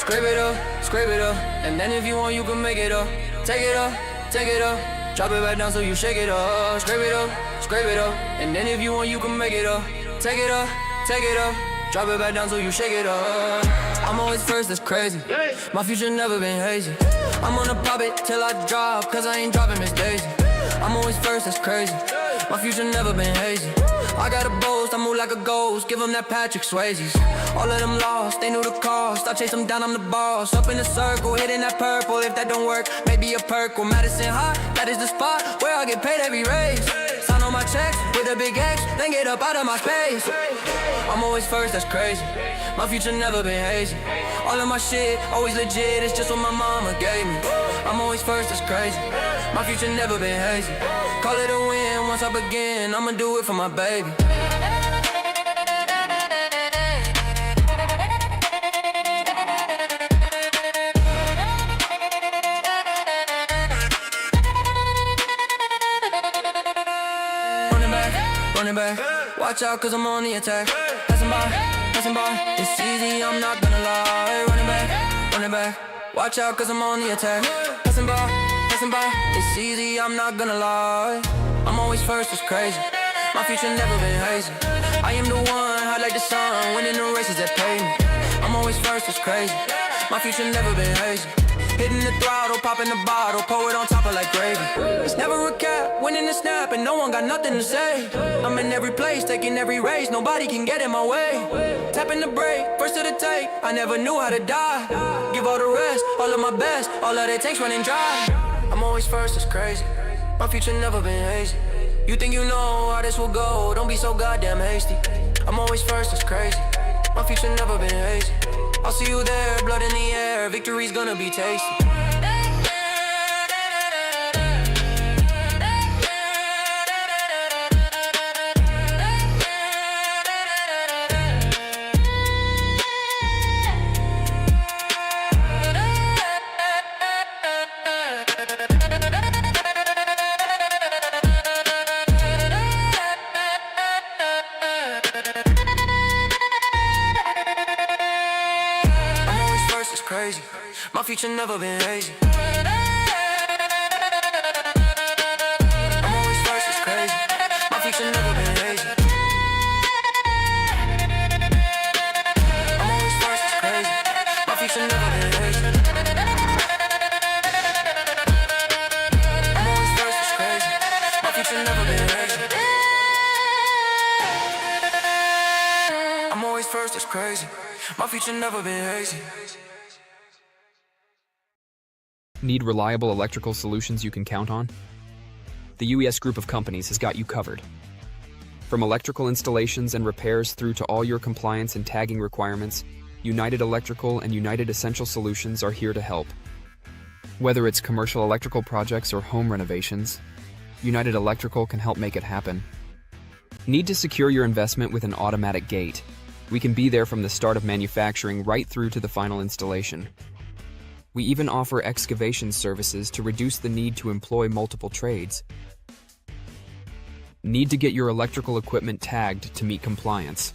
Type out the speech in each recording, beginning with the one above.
scrape it up, and then if you want, you can make it up. Take it up, drop it back down so you shake it up. Scrape it up, and then if you want, you can make it up. Take it up, drop it back down so you shake it up. I'm always first, that's crazy. My future never been hazy. I'm gonna pop it till I drop, cause I ain't dropping Miss Daisy. I'm always first, that's crazy. My future never been hazy. I got a boast, I move like a ghost. Give them that Patrick Swayze's. All of them lost, they knew the cost. I chase them down, I'm the boss. Up in a circle, hitting that purple. If that don't work, maybe a purple. Madison High, that is the spot where I get paid every raise. Sign on my checks with a big X, then get up out of my space. I'm always first, that's crazy. My future never been hazy. All of my shit, always legit, it's just what my mama gave me. I'm always first, that's crazy. My future never been hazy. Call it a win, once I begin, I'ma do it for my baby. Running back, watch out cause I'm on the attack. Passing by, it's easy, I'm not gonna lie. Running back, watch out cause I'm on the attack. Passing by, it's easy, I'm not gonna lie. I'm always first, it's crazy. My future never been hazy. I am the one, hot like the sun, winning the races that pay me. I'm always first, it's crazy. My future never been hazy. Hitting the throttle, popping the bottle, pour it on top of like gravy. It's never a cap, winning the snap, and no one got nothing to say. I'm in every place, taking every race, nobody can get in my way. Tapping the brake, first to the take, I never knew how to die. Give all the rest, all of my best, all of that takes running dry. I'm always first, it's crazy. My future never been hazy. You think you know how this will go, don't be so goddamn hasty. I'm always first, it's crazy. My future never been hazy. I'll see you there, blood in the air, victory's gonna be tasty. Crazy. My future never been hazy. I'm always first, it's crazy. My future never been hazy. I'm always first, it's crazy. My future never been hazy. I'm always first, it's crazy. My future never been hazy. I'm always first, it's crazy. My future never been hazy. Need reliable electrical solutions you can count on? The UES group of companies has got you covered. From electrical installations and repairs through to all your compliance and tagging requirements, United Electrical and United Essential Solutions are here to help. Whether it's commercial electrical projects or home renovations, United Electrical can help make it happen. Need to secure your investment with an automatic gate? We can be there from the start of manufacturing right through to the final installation. We even offer excavation services to reduce the need to employ multiple trades. Need to get your electrical equipment tagged to meet compliance?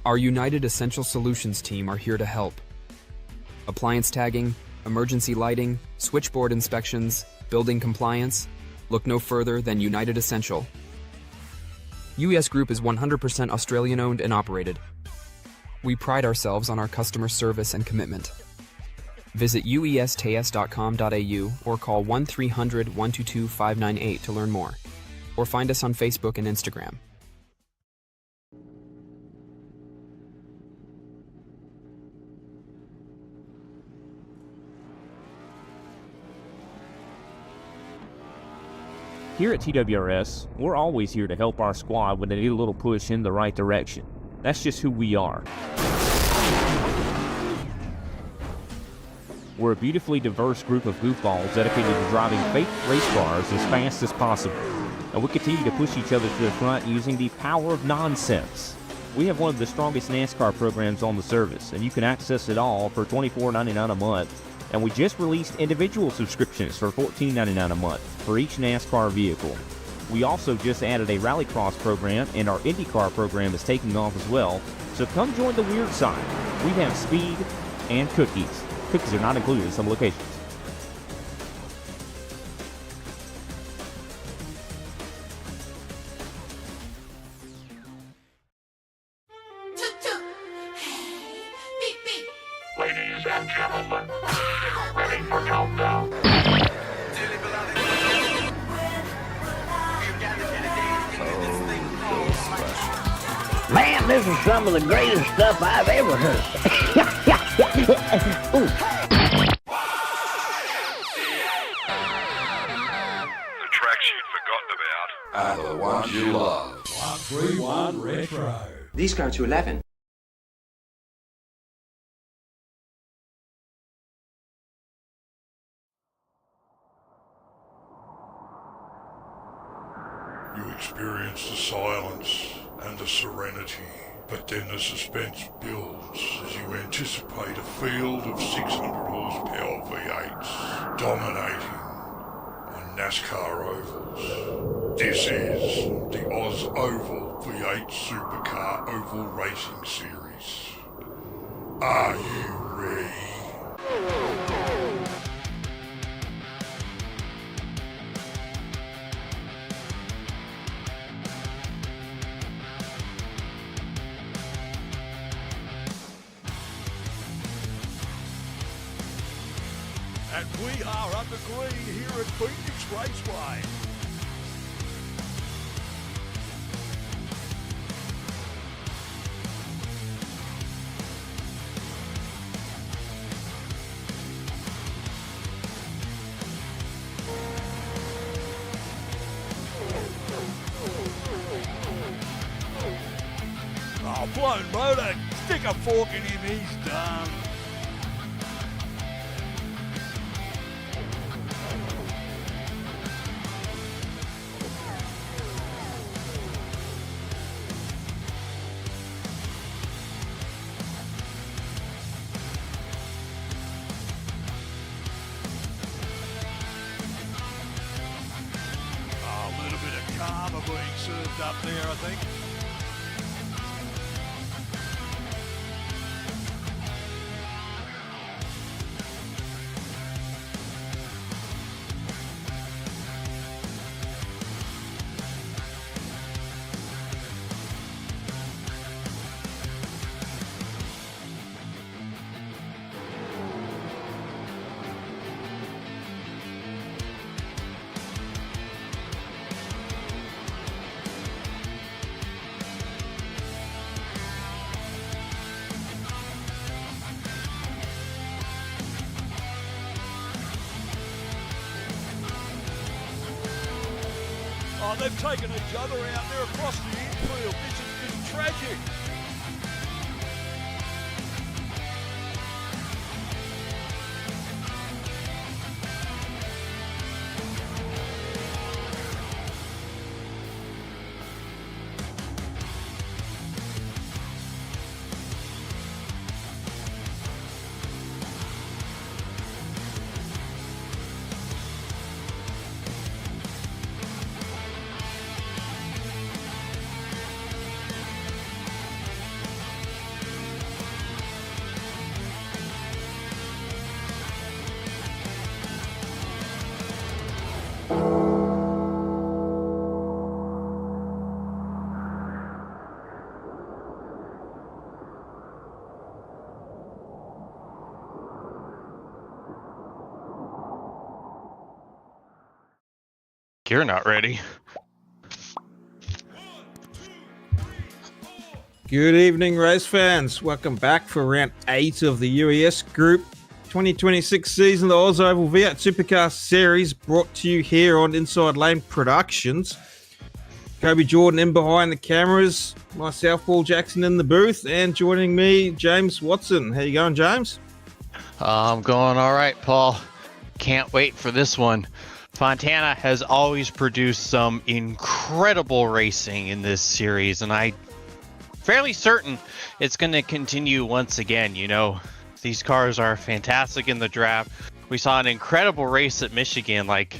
Our United Essential Solutions team are here to help. Appliance tagging, emergency lighting, switchboard inspections, building compliance? Look no further than United Essential. UES Group is 100% Australian owned and operated. We pride ourselves on our customer service and commitment. Visit uestas.com.au or call 1-300-122-598 to learn more, or find us on Facebook and Instagram. Here at TWRS, we're always here to help our squad when they need a little push in the right direction. That's just who we are. We're a beautifully diverse group of goofballs dedicated to driving fake race cars as fast as possible. And we continue to push each other to the front using the power of nonsense. We have one of the strongest NASCAR programs on the service, and you can access it all for $24.99 a month. And we just released individual subscriptions for $14.99 a month for each NASCAR vehicle. We also just added a Rallycross program, and our IndyCar program is taking off as well. So come join the weird side. We have speed and cookies. Cookies are not included in some locations. Ladies and gentlemen, ready for countdown. Man, this is some of the greatest stuff I've ever heard. Ooh. The tracks you'd forgotten about are the ones you love. 131 Retro. These go to 11. You experience the silence and the serenity, but then the suspense builds as you anticipate a field of 600 horsepower V8s dominating on NASCAR ovals. This is the OzOVals V8 Supercar Oval Racing Series. Are you ready? And we are under green here at Phoenix Raceway. Oh, blown motor. Stick a fork in him, he's done. A little bit of karma being served up there, I think. Oh, they've taken each other out there across the infield. This is tragic. You're not ready. Good evening, race fans. Welcome back for round 8 of the UES Group 2026 season, the OzOVals V8 Supercar Series, brought to you here on Inside Lane Productions. Kobe Jordan in behind the cameras, myself, Paul Jackson in the booth, and joining me, James Watson. How you going, James? I'm going all right, Paul. Can't wait for this one. Fontana has always produced some incredible racing in this series, and I'm fairly certain it's going to continue once again. You know, these cars are fantastic in the draft. We saw an incredible race at Michigan like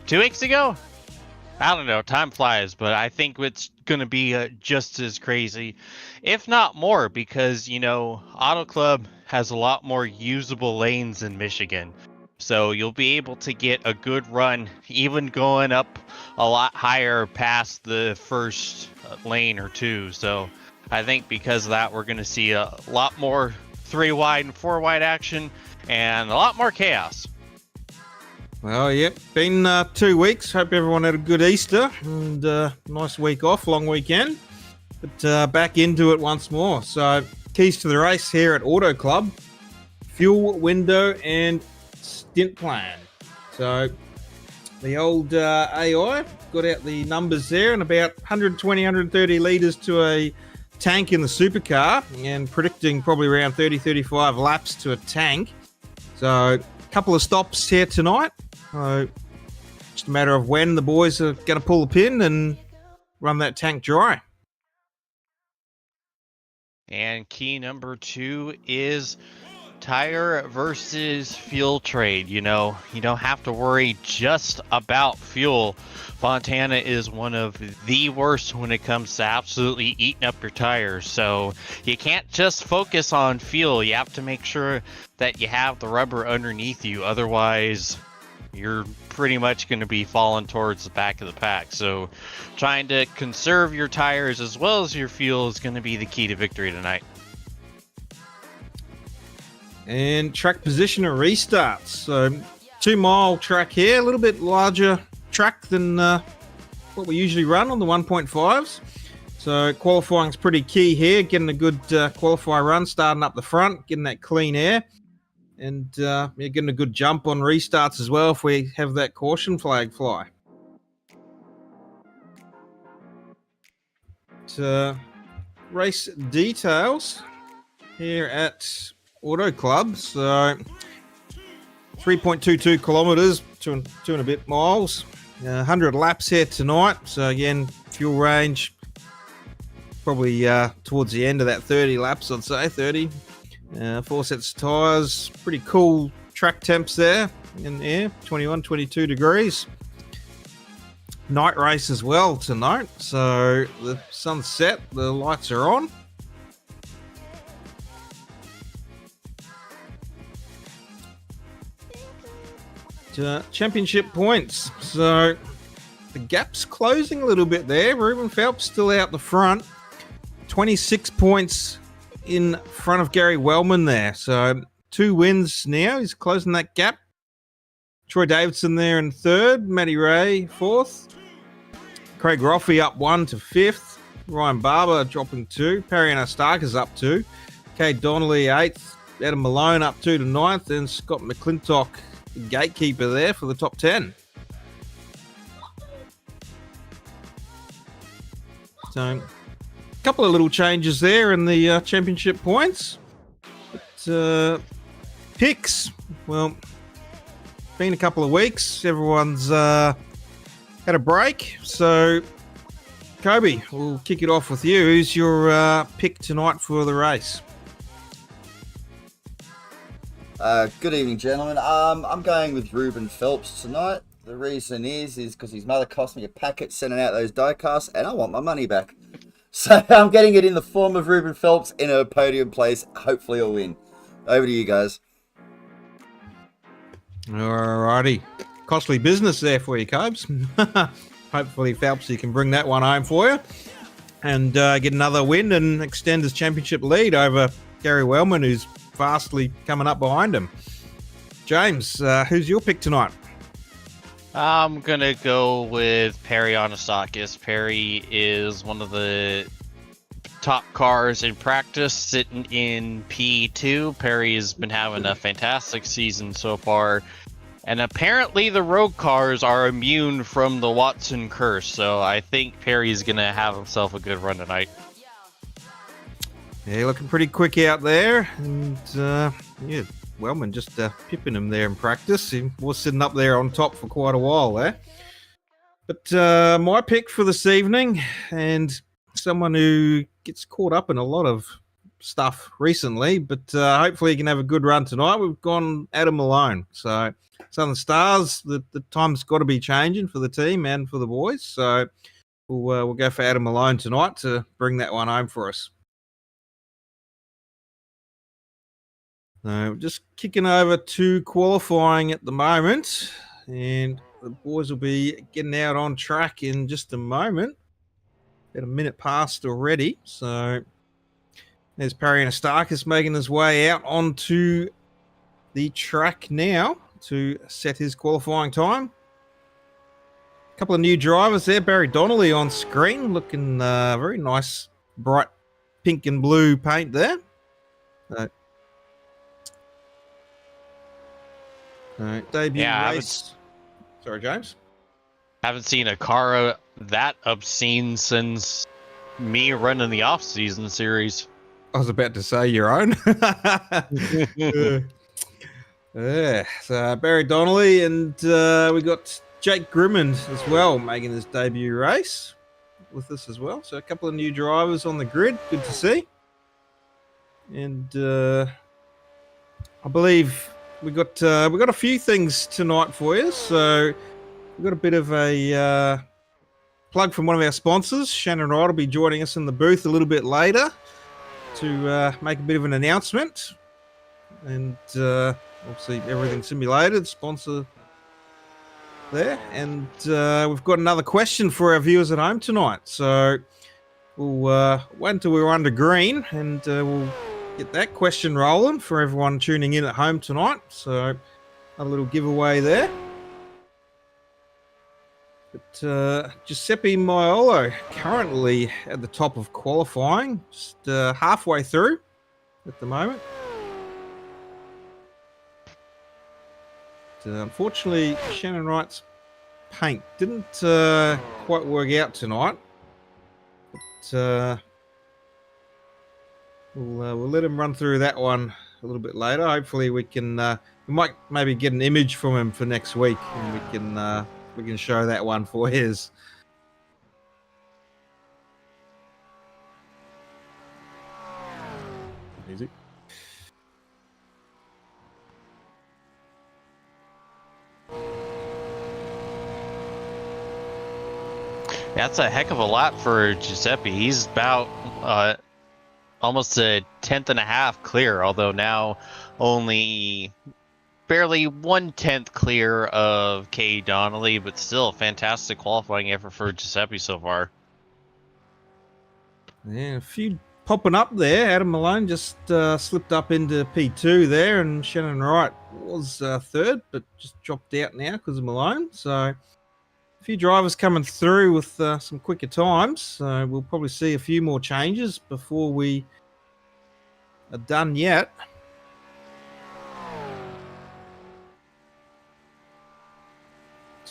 2 weeks ago. I don't know, time flies, but I think it's going to be just as crazy, if not more, because, you know, Auto Club has a lot more usable lanes in Michigan. So you'll be able to get a good run, even going up a lot higher past the first lane or two. So I think because of that, we're going to see a lot more 3 wide and 4 wide action and a lot more chaos. Well, yep, been 2 weeks. Hope everyone had a good Easter and nice week off, long weekend. But back into it once more. So keys to the race here at Auto Club: fuel, window, and stint plan. So the old AI got out the numbers there, and about 120, 130 litres to a tank in the supercar, and predicting probably around 30, 35 laps to a tank. So a couple of stops here tonight. Just a matter of when the boys are going to pull the pin and run that tank dry. And key number 2 is tire versus fuel trade. You know, you don't have to worry just about fuel. Fontana is one of the worst when it comes to absolutely eating up your tires. So you can't just focus on fuel. You have to make sure that you have the rubber underneath you. Otherwise, you're pretty much going to be falling towards the back of the pack. So trying to conserve your tires as well as your fuel is going to be the key to victory tonight. And track position and restarts. So 2 mile track here, a little bit larger track than what we usually run on the 1.5s. So qualifying is pretty key here, getting a good qualify run, starting up the front, getting that clean air, and getting a good jump on restarts as well if we have that caution flag fly. Race details here at Auto Club. So 3.22 kilometers, two and a bit miles, 100 laps here tonight. So again, fuel range probably towards the end of that 30 laps, I'd say 30. 4 sets of tires, pretty cool track temps there in air, 21, 22 degrees. Night race as well tonight. So the sun's set, the lights are on. Championship points. So the gap's closing a little bit there. Ruben Phelps still out the front. 26 points in front of Gary Wellman there. So 2 wins now. He's closing that gap. Troy Davidson there in 3rd. Matty Ray 4th. Craig Roffey up 1 to 5th. Ryan Barber dropping 2. Perry Starker's up 2. Cade Donnelly 8th. Adam Malone up 2 to 9th. And Scott McClintock, the gatekeeper there for the top 10. So a couple of little changes there in the championship points. But, picks, well, been a couple of weeks. Everyone's had a break. So, Kobe, we'll kick it off with you. Who's your pick tonight for the race? Good evening, gentlemen. I'm going with Ruben Phelps tonight. The reason is because his mother cost me a packet sending out those die casts, and I want my money back. So I'm getting it in the form of Ruben Phelps in a podium place. Hopefully I'll win. Over to you guys. Alrighty. Costly business there for you, Cobes. Hopefully Phelps, can bring that one home for you and get another win and extend his championship lead over Gary Wellman, who's fastly coming up behind him. James, who's your pick tonight? I'm going to go with Perry Anastakis. Perry is one of the top cars in practice, sitting in P2. Perry has been having a fantastic season so far. And apparently the road cars are immune from the Watson curse. So I think Perry's going to have himself a good run tonight. Yeah, looking pretty quick out there. And, Wellman just pipping him there in practice. He was sitting up there on top for quite a while there. But my pick for this evening, and someone who gets caught up in a lot of stuff recently, but hopefully he can have a good run tonight. We've gone Adam Malone. So Southern Stars, the time's got to be changing for the team and for the boys. So we'll go for Adam Malone tonight to bring that one home for us. So just kicking over to qualifying at the moment, and the boys will be getting out on track in just a moment. About a minute past already, so there's Perry and Starkus making his way out onto the track now to set his qualifying time. A couple of new drivers there. Barry Donnelly on screen, looking very nice, bright pink and blue paint there. Debut race. Sorry, James. Haven't seen a car that obscene since me running the off-season series. I was about to say your own. Yeah, so Barry Donnelly, and we got Jake Grimmond as well making his debut race with us as well. So a couple of new drivers on the grid. Good to see. And I believe we got a few things tonight for you. So we've got a bit of a plug from one of our sponsors. Shannon Wright will be joining us in the booth a little bit later to make a bit of an announcement. And obviously Everything Simulated, sponsor there. And we've got another question for our viewers at home tonight. So we'll wait until we're under green and we'll get that question rolling for everyone tuning in at home tonight. So a little giveaway there. But Giuseppe Maiolo currently at the top of qualifying, just halfway through at the moment. But, unfortunately, Shannon Wright's paint didn't quite work out tonight. But we'll let him run through that one a little bit later. Hopefully, we might maybe get an image from him for next week, and we can show that one for his. Easy. That's a heck of a lot for Giuseppe. He's about almost a tenth and a half clear, although now only barely 1/10 clear of K. Donnelly, but still a fantastic qualifying effort for Giuseppe so far. Yeah, a few popping up there. Adam Malone just slipped up into P2 there, and Shannon Wright was third, but just dropped out now because of Malone. So a few drivers coming through with some quicker times. So we'll probably see a few more changes before we are done yet.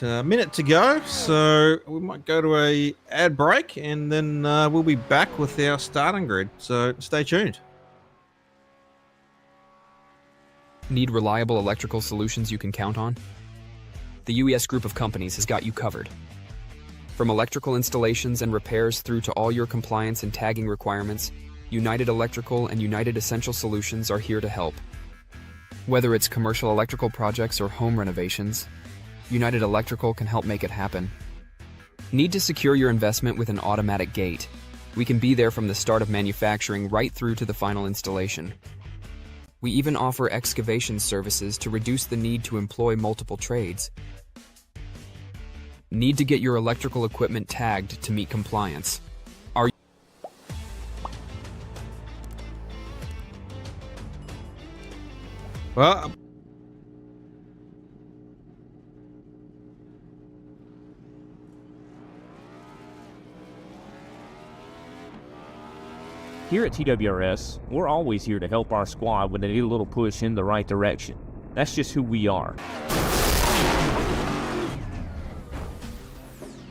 A minute to go, so we might go to a ad break, and then we'll be back with our starting grid. So stay tuned. Need reliable electrical solutions you can count on? The UES group of companies has got you covered. From electrical installations and repairs through to all your compliance and tagging requirements, United Electrical and United Essential Solutions are here to help. Whether it's commercial electrical projects or home renovations, United Electrical can help make it happen. Need to secure your investment with an automatic gate? We can be there from the start of manufacturing right through to the final installation. We even offer excavation services to reduce the need to employ multiple trades. Need to get your electrical equipment tagged to meet compliance? Well, Here at TWRS, we're always here to help our squad when they need a little push in the right direction. That's just who we are.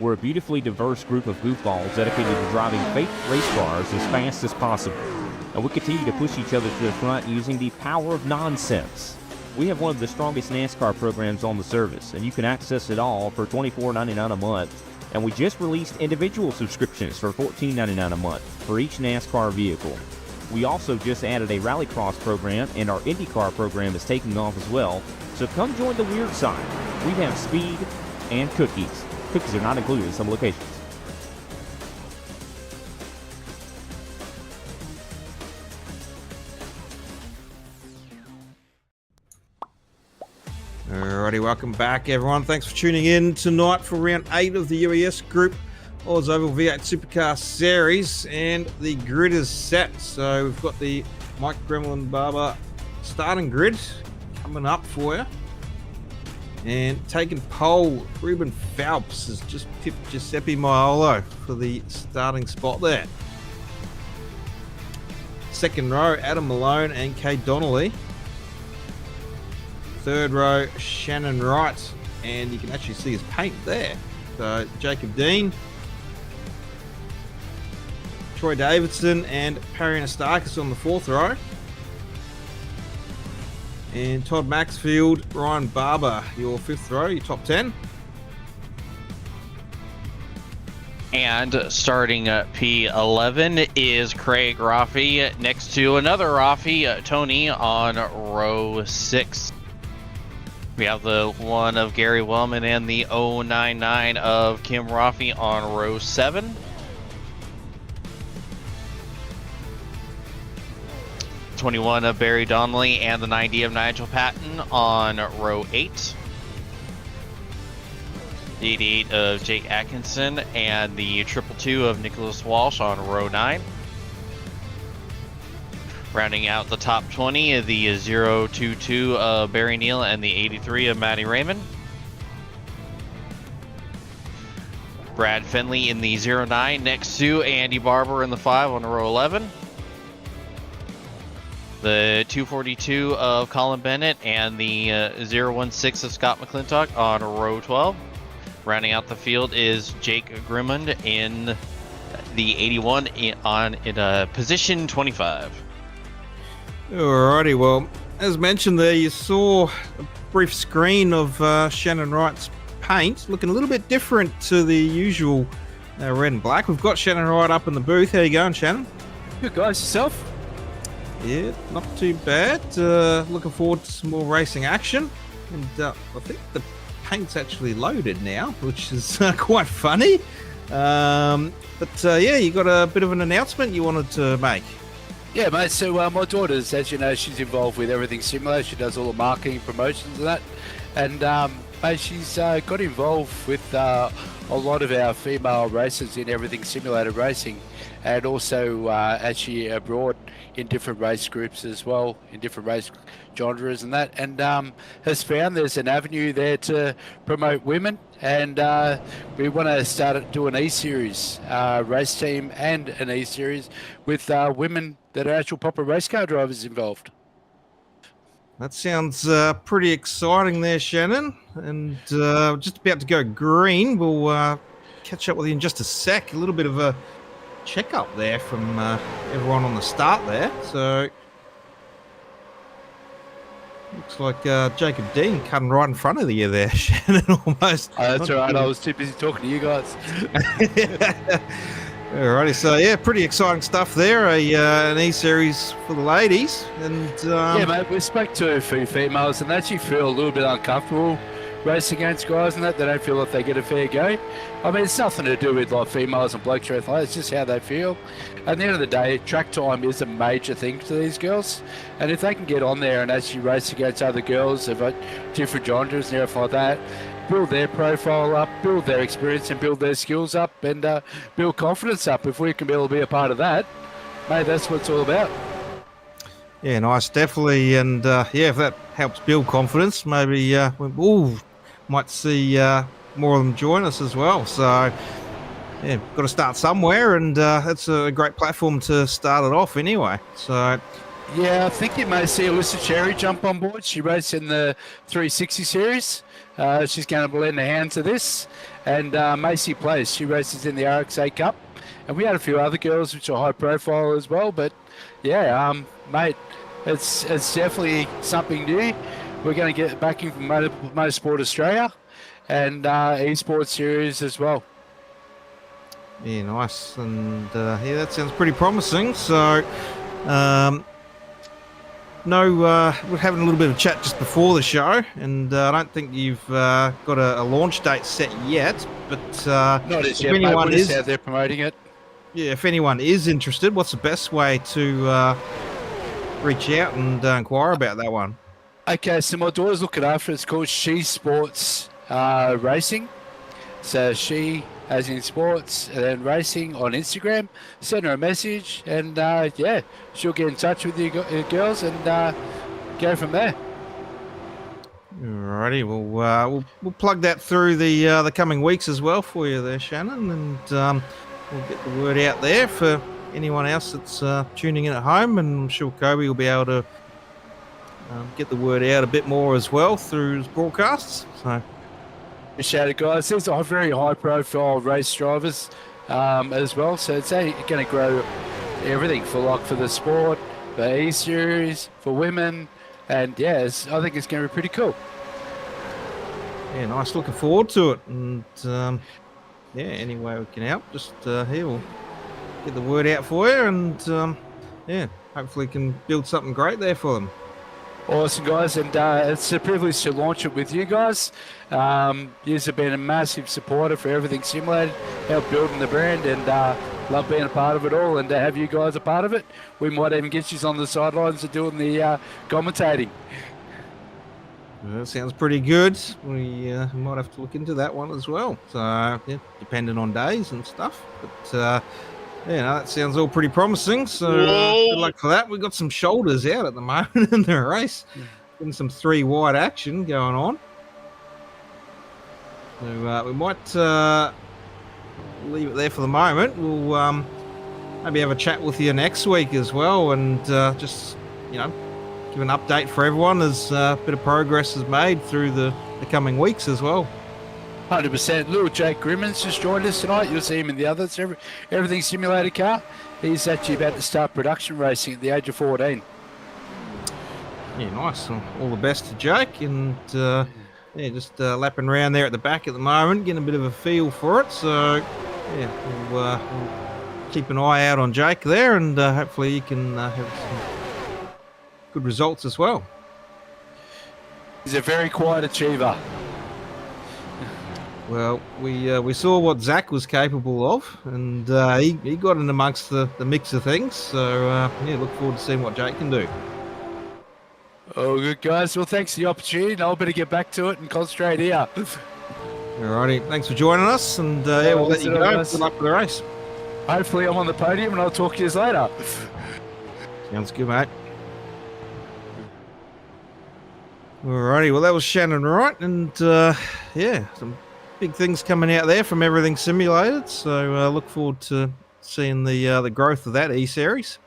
We're a beautifully diverse group of goofballs dedicated to driving fake race cars as fast as possible. And we continue to push each other to the front using the power of nonsense. We have one of the strongest NASCAR programs on the service, and you can access it all for $24.99 a month. And we just released individual subscriptions for $14.99 a month for each NASCAR vehicle. We also just added a Rallycross program, and our IndyCar program is taking off as well. So come join the weird side. We have speed and cookies. Cookies are not included in some locations. Alrighty, welcome back, everyone. Thanks for tuning in tonight for round 8 of the UES Group OzOVals V8 Supercar Series, and the grid is set. So we've got the Mike Gremlin Barber starting grid coming up for you. And taking pole, Ruben Phelps has just pipped Giuseppe Maiolo for the starting spot there. Second row, Adam Malone and Kay Donnelly. Third row, Shannon Wright, and you can actually see his paint there. So Jacob Dean, Troy Davidson, and Perry Anastakis on the fourth row. And Todd Maxfield, Ryan Barber, your fifth row, your top 10. And starting at P11 is Craig Raffy, next to another Raffy, Tony, on row 6. We have the one of Gary Wellman and the 099 of Kim Raffy on row 7. '21 of Barry Donnelly and the 90 of Nigel Patton on row 8. The 88 of Jake Atkinson and the 222 of Nicholas Walsh on row 9. Rounding out the top 20, the 022 of Barry Neal and the 83 of Matty Raymond. Brad Finley in the 09 next to Andy Barber in the 5 on row 11. The 242 of Colin Bennett and the 016 of Scott McClintock on row 12. Rounding out the field is Jake Grimmond in the 81 in position 25. Alrighty, well, as mentioned there, you saw a brief screen of Shannon Wright's paint, looking a little bit different to the usual red and black. We've got Shannon Wright up in the booth. How you going, Shannon? Good, guys. Yourself? Yeah, not too bad. Looking forward to some more racing action. And I think the paint's actually loaded now, which is quite funny. Yeah, you got a bit of an announcement you wanted to make. Yeah, mate. So my daughter's, as you know, she's involved with everything similar. She does all the marketing, promotions and that. And mate, she's got involved with a lot of our female racers in everything simulated racing, and also actually abroad in different race groups as well, in different race genres and that, and has found there's an avenue there to promote women, and we want to start do an E-Series race team and an E-Series with women that are actual proper race car drivers involved. That sounds pretty exciting there, Shannon. And just about to go green. We'll catch up with you in just a sec. A little bit of a checkup there from everyone on the start there. So looks like Jacob Dean cutting right in front of you there, Shannon, almost. Oh, that's all right. I was too busy talking to you guys. Alrighty, so yeah, pretty exciting stuff there. An E-Series for the ladies, and yeah, mate, we spoke to a few females, and they actually feel a little bit uncomfortable racing against guys and that. They don't feel like they get a fair go. I mean, it's nothing to do with like females and blokes or anything like that. It's just how they feel. At the end of the day, track time is a major thing to these girls, and if they can get on there and actually race against other girls of different genres and everything like that, build their profile up, build their experience and build their skills up, and build confidence up. If we can be able to be a part of that, mate, that's what it's all about. Yeah, nice, definitely. And yeah, if that helps build confidence, maybe we might see more of them join us as well. So yeah, got to start somewhere, and that's a great platform to start it off anyway. So yeah, I think you may see Alyssa Cherry jump on board. She raced in the 360 series. She's going to lend a hand to this. And Macy Place, she races in the RX8 Cup. And we had a few other girls which are high profile as well. But yeah, mate, it's definitely something new. We're going to get backing from Motorsport Australia and eSports Series as well. Yeah, nice. And yeah, that sounds pretty promising. So we're having a little bit of chat just before the show, and I don't think you've got a launch date set yet, but not as yet, anyone is out there promoting it. Yeah, if anyone is interested, what's the best way to reach out and inquire about that one? Okay, so my daughter's looking after it. It's called She Sports Racing. So she, as in sports, and then racing on Instagram. Send her a message, and yeah, she'll get in touch with you girls and go from there. Alrighty, we'll plug that through the coming weeks as well for you there, Shannon, and we'll get the word out there for anyone else that's tuning in at home, and I'm sure Kobe will be able to get the word out a bit more as well through his broadcasts. So. Appreciate it, guys. These are very high-profile race drivers as well, so it's going to grow everything for the sport, for E-Series, for women, and yeah, I think it's going to be pretty cool. Yeah, nice. Looking forward to it, and yeah, any way we can help, just here we'll get the word out for you, and yeah, hopefully can build something great there for them. Awesome, guys, and it's a privilege to launch it with you guys. You have been a massive supporter for Everything Simulated, help building the brand, and love being a part of it all, and to have you guys a part of it. We might even get you on the sidelines of doing the commentating. Well, that sounds pretty good. We might have to look into that one as well. So, yeah, depending on days and stuff. But yeah, no, that sounds all pretty promising. So good luck for that. We've got some shoulders out at the moment in the race. Getting some 3 wide action going on. So we might leave it there for the moment. We'll maybe have a chat with you next week as well, and just, you know, give an update for everyone as a bit of progress is made through the coming weeks as well. 100%. Little Jake Grimmon's just joined us tonight. You'll see him in the others. Everything Simulated car. He's actually about to start production racing at the age of 14. Yeah, nice. All the best to Jake, and yeah, just lapping around there at the back at the moment, getting a bit of a feel for it. So yeah, we'll keep an eye out on Jake there, and hopefully he can have some good results as well. He's a very quiet achiever. Well, we saw what Zach was capable of, and he got in amongst the mix of things. So yeah, look forward to seeing what Jake can do. Oh, good, guys. Well, thanks for the opportunity. Now I better get back to it and concentrate here. Alrighty, thanks for joining us, and yeah, we'll let you go. Good luck for the race. Hopefully I'm on the podium, and I'll talk to you later. Sounds good, mate. Alrighty, well, that was Shannon Wright, and yeah, some big things coming out there from Everything Simulated. So look forward to seeing the growth of that E-Series.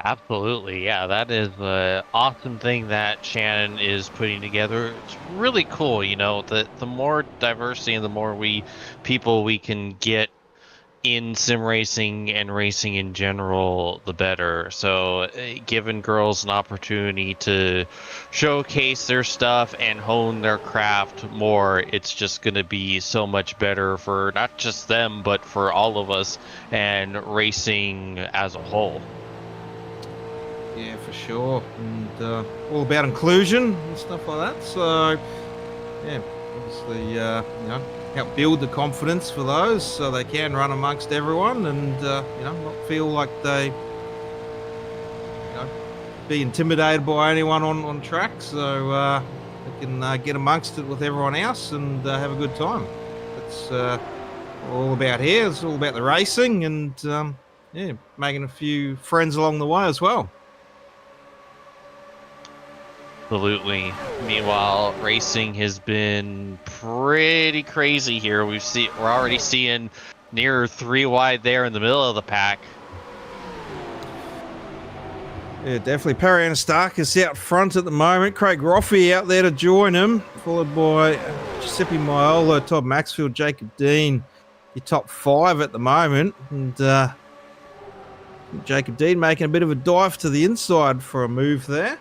Absolutely, yeah. That is an awesome thing that Shannon is putting together. It's really cool, you know. The more diversity and the more people we can get in sim racing and racing in general, the better. So giving girls an opportunity to showcase their stuff and hone their craft more, it's just going to be so much better for not just them, but for all of us and racing as a whole. Yeah, for sure, and all about inclusion and stuff like that. So yeah, obviously, you know, help build the confidence for those so they can run amongst everyone, and you know, not feel like they, you know, be intimidated by anyone on track. So they can get amongst it with everyone else and have a good time. That's all about here. It's all about the racing, and yeah, making a few friends along the way as well. Absolutely. Meanwhile, racing has been pretty crazy here. We're already seeing near 3 wide there in the middle of the pack. Yeah, definitely. Pariana Stark is out front at the moment. Craig Roffey out there to join him, followed by Giuseppe Maiolo, Todd Maxfield, Jacob Dean. Your top 5 at the moment, and Jacob Dean making a bit of a dive to the inside for a move there.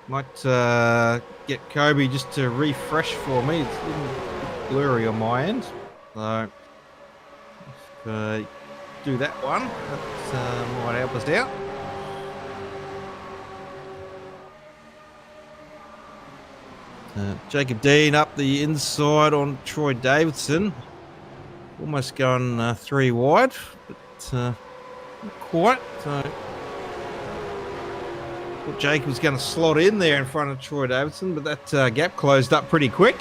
Might get Kobe just to refresh for me. It's a little blurry on my end. So if do that one, that might help us out. Jacob Dean up the inside on Troy Davidson. Almost going 3 wide, but quite. So thought Jake was going to slot in there in front of Troy Davidson, but that gap closed up pretty quick.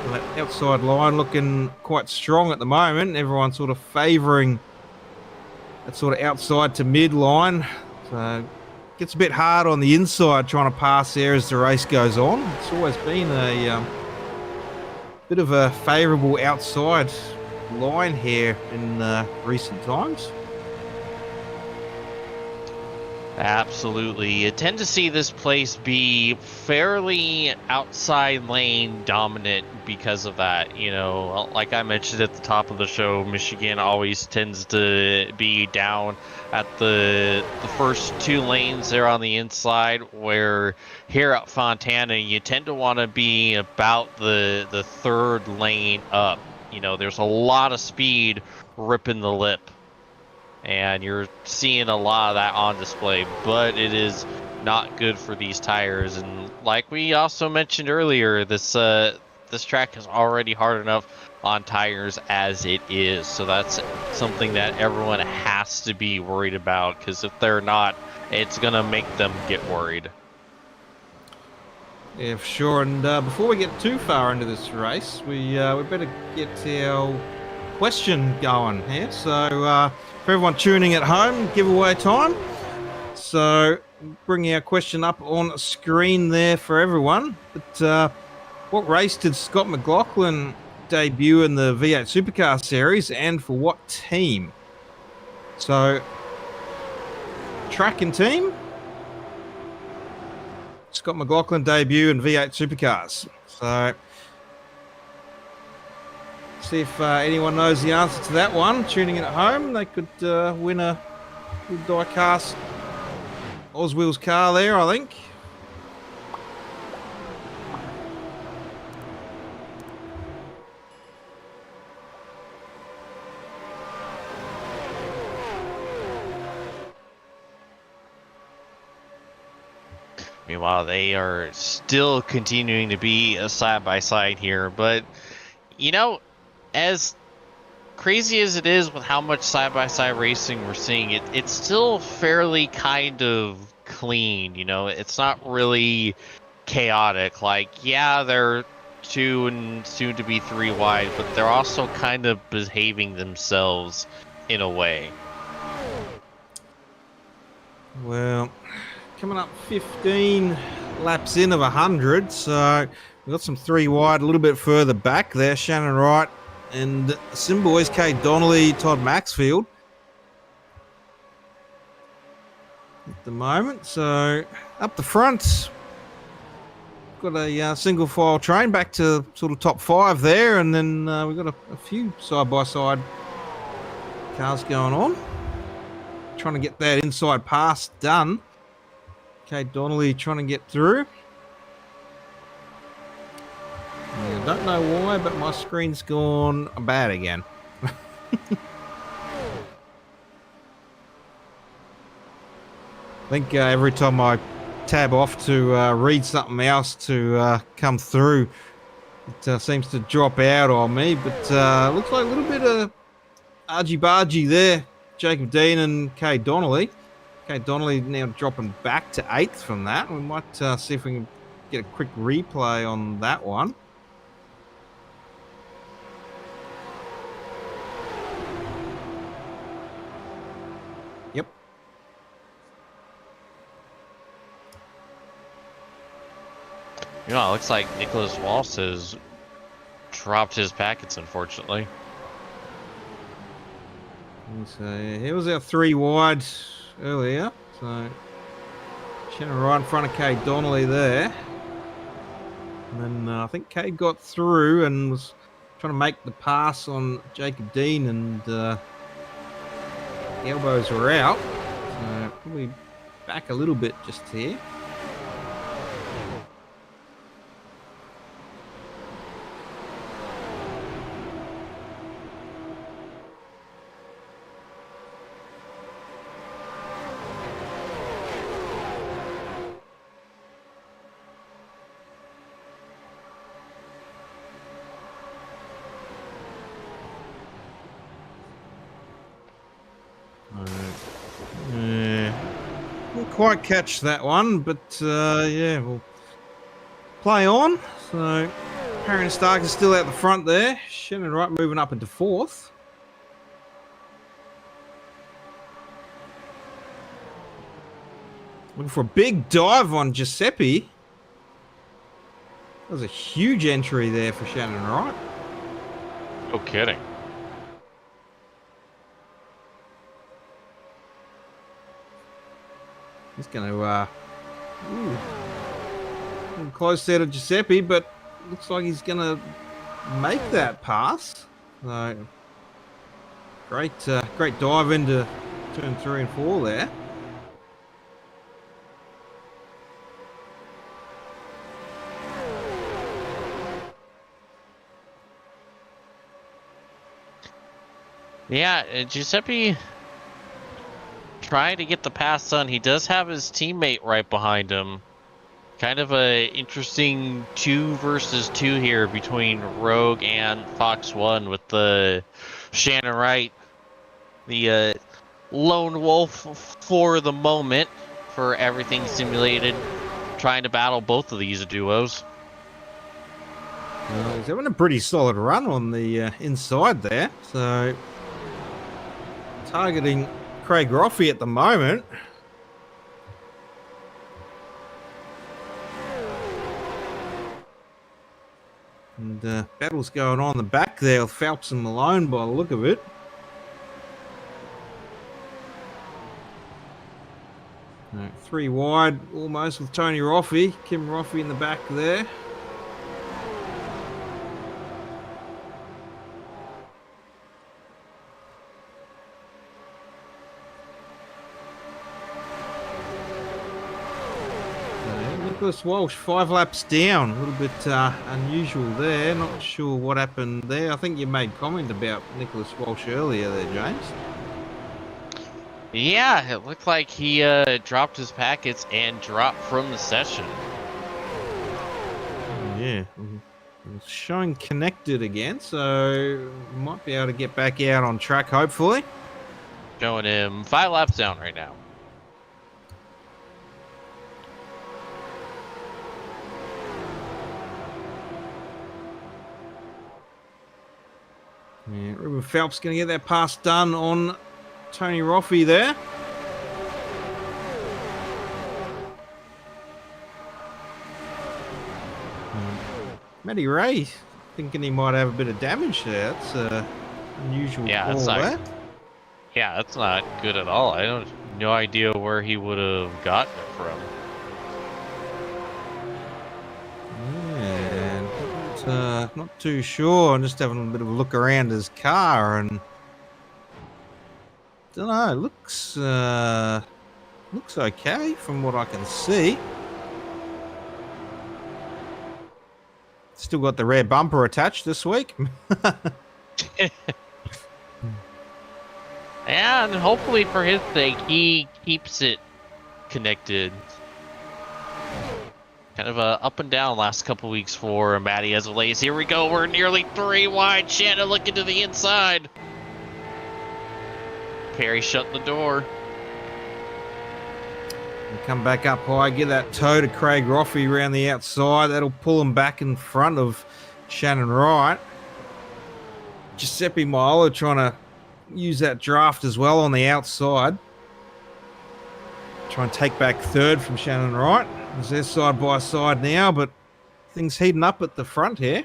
And that outside line looking quite strong at the moment. Everyone's sort of favouring that sort of outside to mid line. So gets a bit hard on the inside trying to pass there as the race goes on. It's always been a bit of a favourable outside line here in recent times. Absolutely. You tend to see this place be fairly outside lane dominant because of that. You know, like I mentioned at the top of the show, Michigan always tends to be down at the first two lanes there on the inside, where here at Fontana, you tend to want to be about the third lane up. You know, there's a lot of speed ripping the lip. And you're seeing a lot of that on display, but it is not good for these tires. And like we also mentioned earlier, this track is already hard enough on tires as it is. So that's something that everyone has to be worried about, because if they're not, it's gonna make them get worried. Yeah, for sure. And before we get too far into this race, we better get our question going here. So for everyone tuning at home, giveaway time. So bring our question up on screen there for everyone. But what race did Scott McLaughlin debut in the V8 Supercar Series, and for what team? So track and team. Scott McLaughlin debut in V8 Supercars. So see if anyone knows the answer to that one. Tuning in at home, they could win a good die-cast OzOVals car there, I think. Meanwhile, they are still continuing to be a side-by-side here, but you know, as crazy as it is with how much side-by-side racing we're seeing, it's still fairly kind of clean. You know, it's not really chaotic. Like, yeah, they're 2 and soon to be 3 wide, but they're also kind of behaving themselves in a way. Well, coming up 15 laps in of 100, so we've got some 3 wide a little bit further back there. Shannon Wright and Sim Boys, Kate Donnelly, Todd Maxfield at the moment. So up the front, got a single file train back to sort of top 5 there, and then we've got a few side-by-side cars going on. Trying to get that inside pass done. Kate Donnelly trying to get through. Yeah, I don't know why, but my screen's gone bad again. I think every time I tab off to read something else to come through, it seems to drop out on me. But looks like a little bit of argy-bargy there. Jacob Dean and Kate Donnelly. Kate Donnelly now dropping back to 8th from that. We might see if we can get a quick replay on that one. Yep. You know, it looks like Nicholas Walsh has dropped his packets, unfortunately. So here was our 3 wide earlier. So Shannon right in front of Kate Donnelly there. And then I think Kate got through and was trying to make the pass on Jacob Dean, and the elbows were out. So probably back a little bit just here. quite catch that one, but yeah, we'll play on. So, Harry Stark is still out the front there. Shannon Wright moving up into 4th. Looking for a big dive on Giuseppe. That was a huge entry there for Shannon Wright. No kidding. He's going to, close there to Giuseppe, but looks like he's going to make that pass. So, great dive into turn 3 and 4 there. Yeah, Giuseppe trying to get the pass done. He does have his teammate right behind him. Kind of a interesting 2 versus 2 here between Rogue and Fox 1 with the Shannon Wright, the lone wolf for the moment for everything simulated, trying to battle both of these duos. He's having a pretty solid run on the inside there, so targeting Craig Roffey at the moment. And battle's going on in the back there with Phelps and Malone by the look of it. Right, 3 wide almost with Tony Roffey. Kim Roffey in the back there. Nicholas Walsh 5 laps down, a little bit unusual there. Not sure what happened there. I think you made comment about Nicholas Walsh earlier there, James. Yeah, it looked like he dropped his packets and dropped from the session. Yeah, it's showing connected again, so might be able to get back out on track hopefully. Showing him 5 laps down right now. Yeah, Ruben Phelps going to get that pass done on Tony Roffey there. Matty Ray thinking he might have a bit of damage there. That's unusual call there. Yeah, that's not good at all. I don't no idea where he would have gotten it from. Yeah, not too sure. I'm just having a bit of a look around his car and don't know. Looks okay from what I can see. Still got the rear bumper attached this week. And hopefully for his sake, he keeps it connected. Kind of a up and down last couple weeks for Matty as of late. Here we go. We're nearly 3 wide. Shannon looking to the inside. Perry shut the door. Come back up high, get that toe to Craig Roffey around the outside. That'll pull him back in front of Shannon Wright. Giuseppe Mola trying to use that draft as well on the outside. Try and take back 3rd from Shannon Wright. They're side by side now, but things heating up at the front here.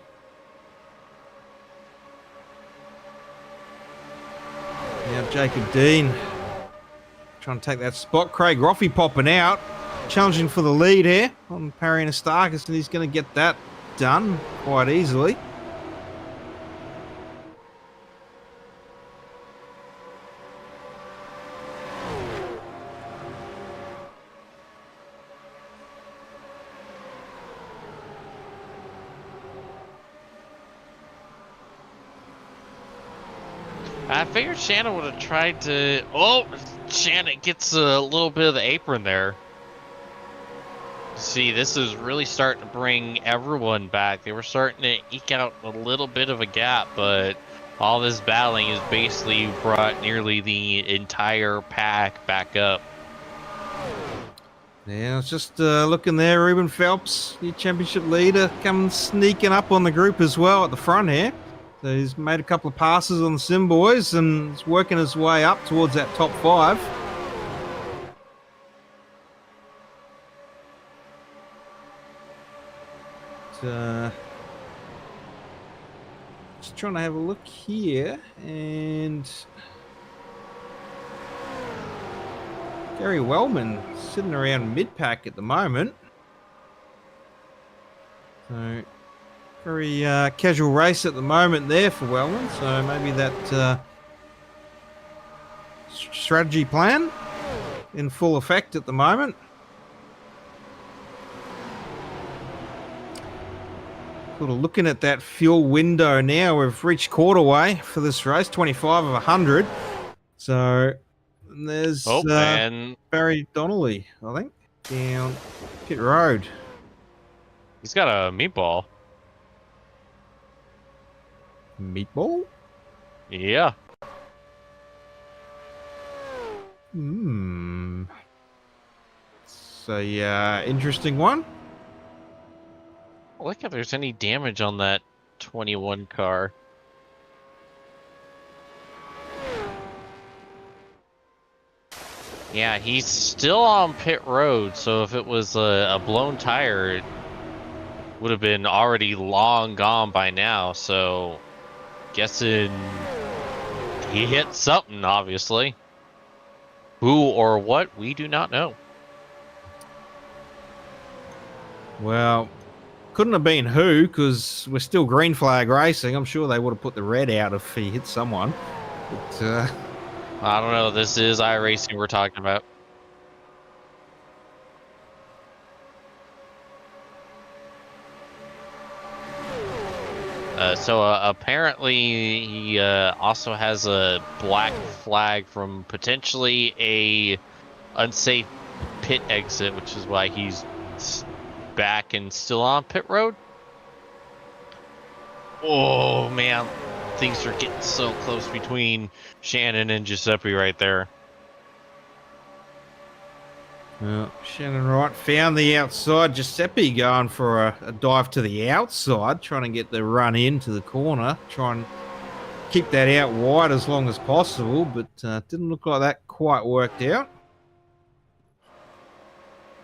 Now Jacob Dean trying to take that spot. Craig Roffey popping out, challenging for the lead here on Parry and Astarkis, and he's going to get that done quite easily. I figured Shannon would have tried to... Oh, Shannon gets a little bit of the apron there. See, this is really starting to bring everyone back. They were starting to eke out a little bit of a gap, but all this battling has basically brought nearly the entire pack back up. Yeah, I was just looking there. Ruben Phelps, your championship leader, comes sneaking up on the group as well at the front here. So he's made a couple of passes on the Sim boys and is working his way up towards that top 5. Just trying to have a look here, and Gary Wellman sitting around mid-pack at the moment. So very casual race at the moment there for Wellman. So maybe that strategy plan in full effect at the moment. Sort of looking at that fuel window now. We've reached quarterway for this race, 25 of 100. So there's and Barry Donnelly, I think, down pit road. he's got a meatball. Meatball? Yeah. So yeah, interesting one. Look if there's any damage on that 21 car. Yeah, he's still on pit road, so if it was a blown tire, it would have been already long gone by now, so guessing he hit something, obviously. Who or what, we do not know. Well, couldn't have been who, because we're still green flag racing. I'm sure they would have put the red out if he hit someone. But, I don't know. This is iRacing we're talking about. So apparently he also has a black flag from potentially a unsafe pit exit, which is why he's back and still on pit road. Oh man, things are getting so close between Shannon and Giuseppe right there. well, Shannon Wright found the outside. Giuseppe going for a dive to the outside, trying to get the run into the corner, try and keep that out wide as long as possible, but didn't look like that quite worked out.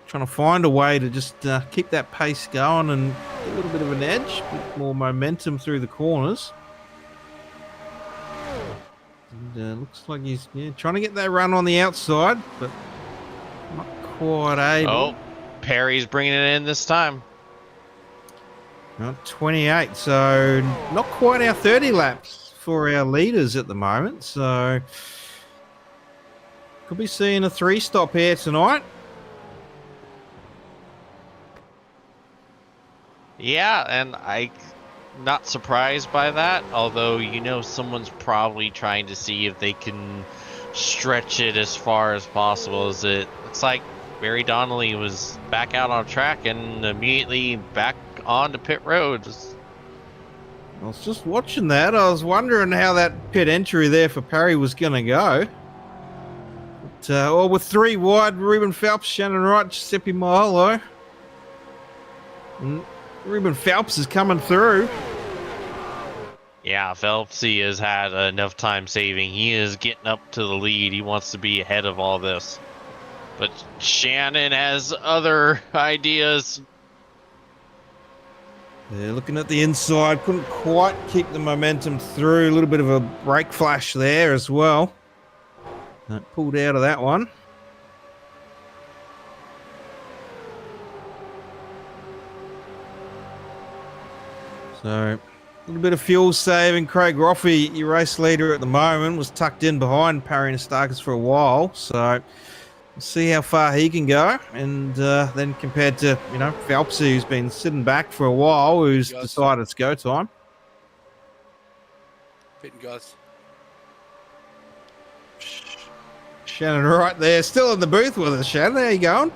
Trying to find a way to just keep that pace going and get a little bit of an edge, a bit more momentum through the corners. And looks like he's trying to get that run on the outside, but not quite able. Oh, Perry's bringing it in this time. Not 28, so not quite our 30 laps for our leaders at the moment. So could be seeing a 3-stop here tonight. Yeah, and I'm not surprised by that, although someone's probably trying to see if they can stretch it as far as possible. It's like Barry Donnelly was back out on track and immediately back onto pit road. I was just watching that. I was wondering how that pit entry there for Parry was going to go. But, with 3 wide, Ruben Phelps, Shannon Wright, Giuseppe Maholo. And Ruben Phelps is coming through. Yeah, Phelpsy has had enough time saving. He is getting up to the lead. He wants to be ahead of all this. But Shannon has other ideas. Yeah, looking at the inside, couldn't quite keep the momentum through. A little bit of a brake flash there as well. Pulled out of that one. So, a little bit of fuel saving. Craig Roffey, your race leader at the moment, was tucked in behind Parry and Starkers for a while. So, we'll see how far he can go. And then compared to, Phelpsy, who's been sitting back for a while, who's decided it's go time. Pitting guys. Shannon right there, still in the booth with us, Shannon. How you going?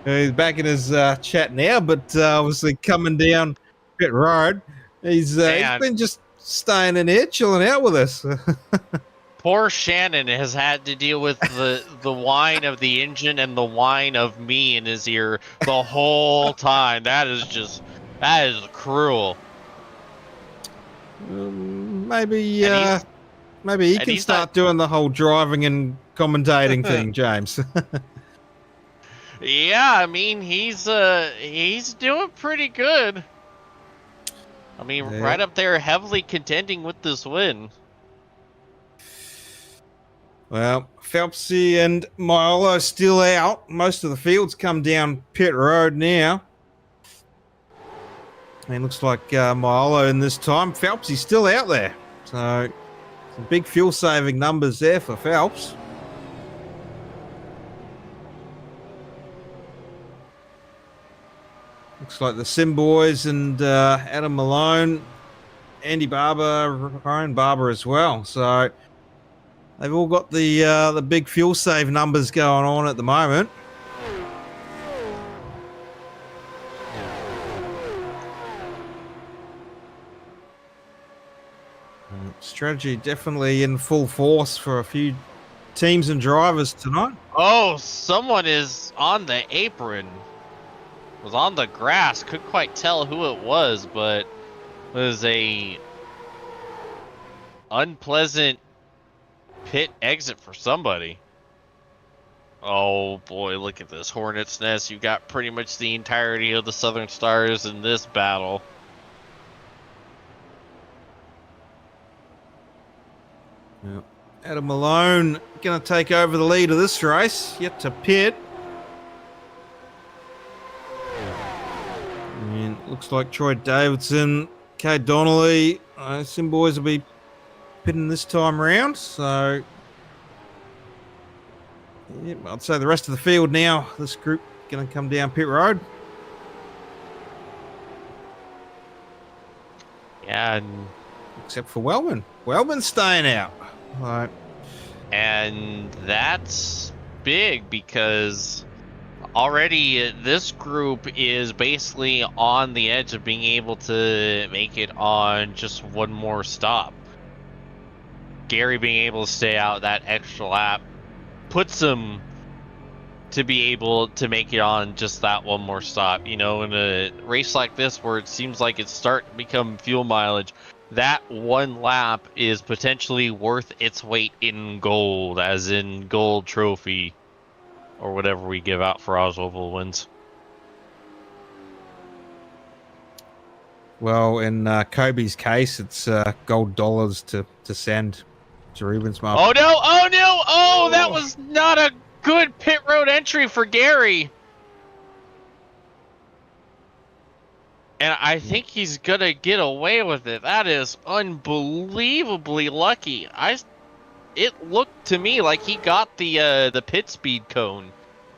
He's back in his chat now, but obviously coming down pit road. He's been just staying in here, chilling out with us. Poor Shannon has had to deal with the whine of the engine and the whine of me in his ear the whole time. That is cruel. Maybe And maybe he and can he's start doing the whole driving and commentating thing, James. Yeah, I mean he's doing pretty good. I mean, Yeah. right up there, heavily contending with this win. Well, Phelpsy and Milo still out. Most of the fields come down pit road now. And looks like Milo in this time. Phelpsy's still out there. So some big fuel saving numbers there for Phelps. Looks like the Sim Boys and Adam Malone, Andy Barber, Ryan Barber as well. So they've all got the big fuel save numbers going on at the moment. Strategy definitely in full force for a few teams and drivers tonight. Oh, someone is on the apron. Was on the grass. Couldn't quite tell who it was, but it was a unpleasant pit exit for somebody. Oh boy, look at this Hornet's Nest. You got pretty much the entirety of the Southern Stars in this battle. Yeah. Adam Malone going to take over the lead of this race. Yet to pit. And looks like Troy Davidson, Kay Donnelly, Sim Boys will be pitting this time around. So, yeah, I'd say the rest of the field now, this group going to come down pit road. Yeah, and except for Wellman. Wellman's staying out. Right. And that's big because already this group is basically on the edge of being able to make it on just one more stop. Gary being able to stay out that extra lap puts him to be able to make it on just that one more stop. You know, in a race like this where it seems like it's starting to become fuel mileage, that one lap is potentially worth its weight in gold, as in gold trophy or whatever we give out for OzOVals wins. Well, in Kobe's case, it's gold dollars to send to Ruben's mom. Oh no! Oh no! Oh, that was not a good pit road entry for Gary. And I think he's gonna get away with it. That is unbelievably lucky. It looked to me like he got the pit speed cone,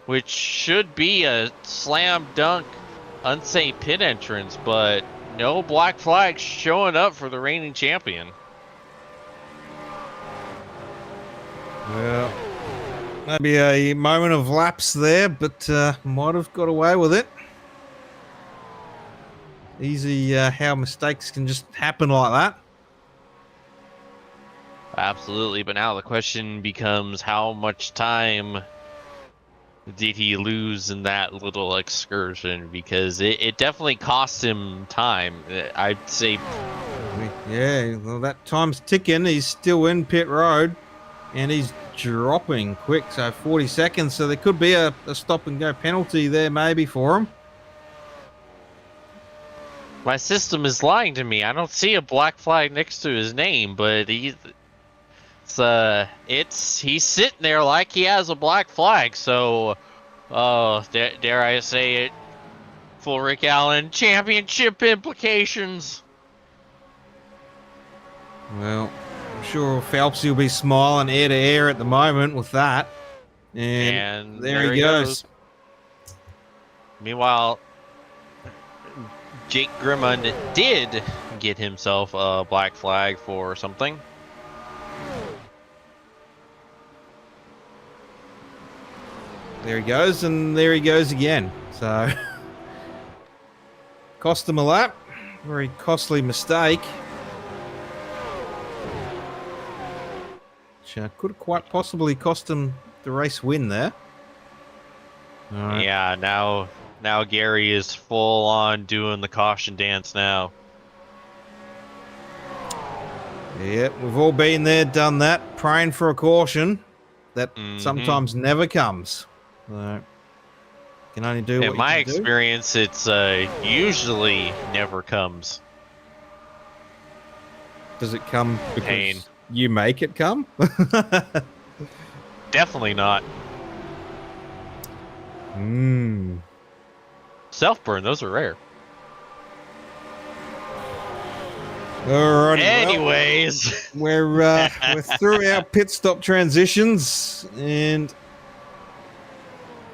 which should be a slam dunk unsafe pit entrance, but no black flag showing up for the reigning champion. Well, maybe a moment of lapse there, but might have got away with it. Easy how mistakes can just happen like that. Absolutely, but now the question becomes how much time did he lose in that little excursion? Because it definitely cost him time. I'd say. Yeah, well, that time's ticking. He's still in pit road, and he's dropping quick. So 40 seconds. So there could be a stop and go penalty there, maybe for him. My system is lying to me. I don't see a black flag next to his name, but he's sitting there like he has a black flag. So, dare I say it, full Rick Allen championship implications. Well, I'm sure Phelps will be smiling ear to ear at the moment with that. And there he goes. Meanwhile, Jake Grimmond did get himself a black flag for something. There he goes, and there he goes again. So, cost him a lap. Very costly mistake. which could have quite possibly cost him the race win there. All right. Yeah, now Gary is full on doing the caution dance now. Yep, we've all been there, done that, praying for a caution that sometimes never comes. So, can only do what In you my can experience, it's usually never comes. Does it come because Pain. you make it come? Definitely not. Self-burn, those are rare. Alrighty. Anyways, well, we're through our pit stop transitions and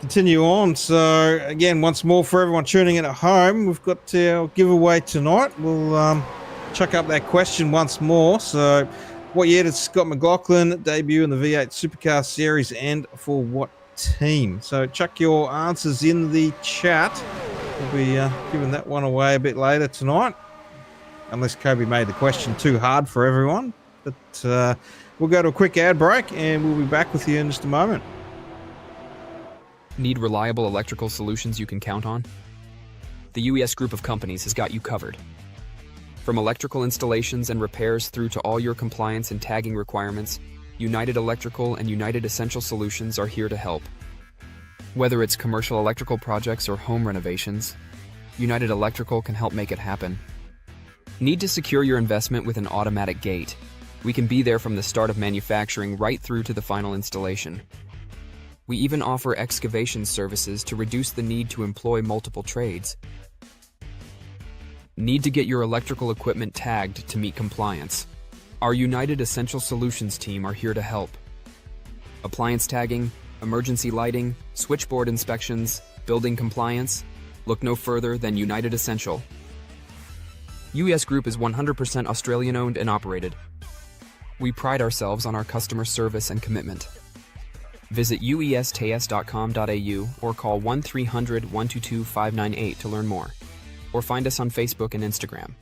continue on. So again, once more for everyone tuning in at home, we've got our giveaway tonight. We'll chuck up that question once more. So, what year did Scott McLaughlin debut in the V8 Supercar Series, and for what team? So chuck your answers in the chat. We'll be giving that one away a bit later tonight, unless Kobe made the question too hard for everyone. But we'll go to a quick ad break and we'll be back with you in just a moment. Need reliable electrical solutions you can count on? The UES group of companies has got you covered. From electrical installations and repairs through to all your compliance and tagging requirements, United Electrical and United Essential Solutions are here to help. Whether it's commercial electrical projects or home renovations, United Electrical can help make it happen. Need to secure your investment with an automatic gate? We can be there from the start of manufacturing right through to the final installation. We even offer excavation services to reduce the need to employ multiple trades. Need to get your electrical equipment tagged to meet compliance? Our United Essential Solutions team are here to help. Appliance tagging, emergency lighting, switchboard inspections, building compliance? Look no further than United Essential. UES Group is 100% Australian owned and operated. We pride ourselves on our customer service and commitment. Visit uestas.com.au or call 1300 122 598 to learn more. Or find us on Facebook and Instagram.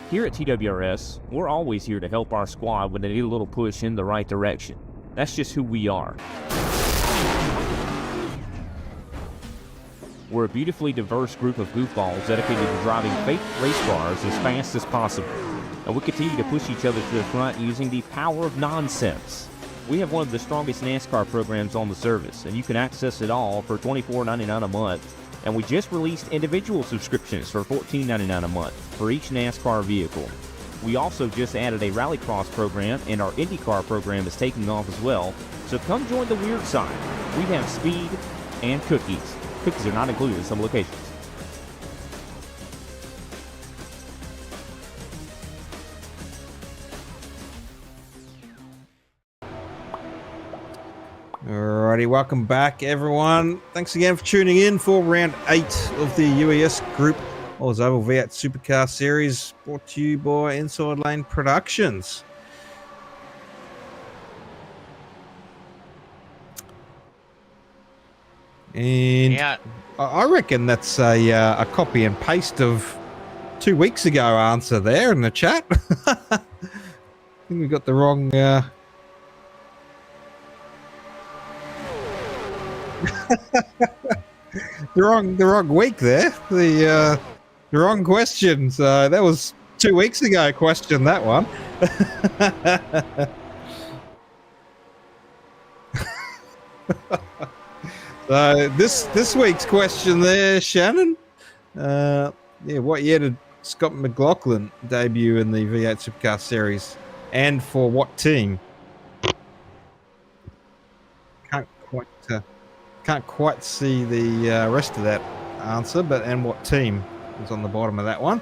Here at TWRS, we're always here to help our squad when they need a little push in the right direction. That's just who we are. We're a beautifully diverse group of goofballs dedicated to driving fake race cars as fast as possible. And we continue to push each other to the front using the power of nonsense. We have one of the strongest NASCAR programs on the service, and you can access it all for $24.99 a month. And we just released individual subscriptions for $14.99 a month for each NASCAR vehicle. We also just added a Rallycross program, and our IndyCar program is taking off as well. So come join the weird side. We have speed and cookies. Cookies are not included in some locations. Alrighty, welcome back everyone. Thanks again for tuning in for round 8 of the UES Group OzOVals V8 Supercar Series, brought to you by Inside Lane Productions. And yeah, I reckon that's a copy and paste of 2 weeks ago answer there in the chat. I think we got the wrong the wrong week there. The wrong question. So that was 2 weeks ago question, that one. So this week's question there, Shannon. What year did Scott McLaughlin debut in the V8 Supercar Series, and for what team? Can't quite see the rest of that answer, but and what team was on the bottom of that one.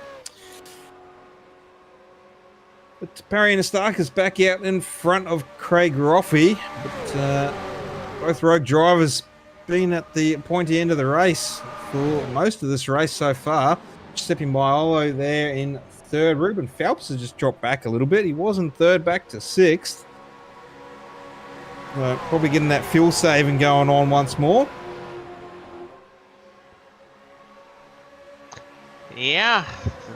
But Parry and Stark is back out in front of Craig Roffey, but both road drivers been at the pointy end of the race for most of this race so far. Stepping by Olo there in third. Ruben Phelps has just dropped back a little bit. He was in third, back to sixth. Probably getting that fuel saving going on once more. Yeah,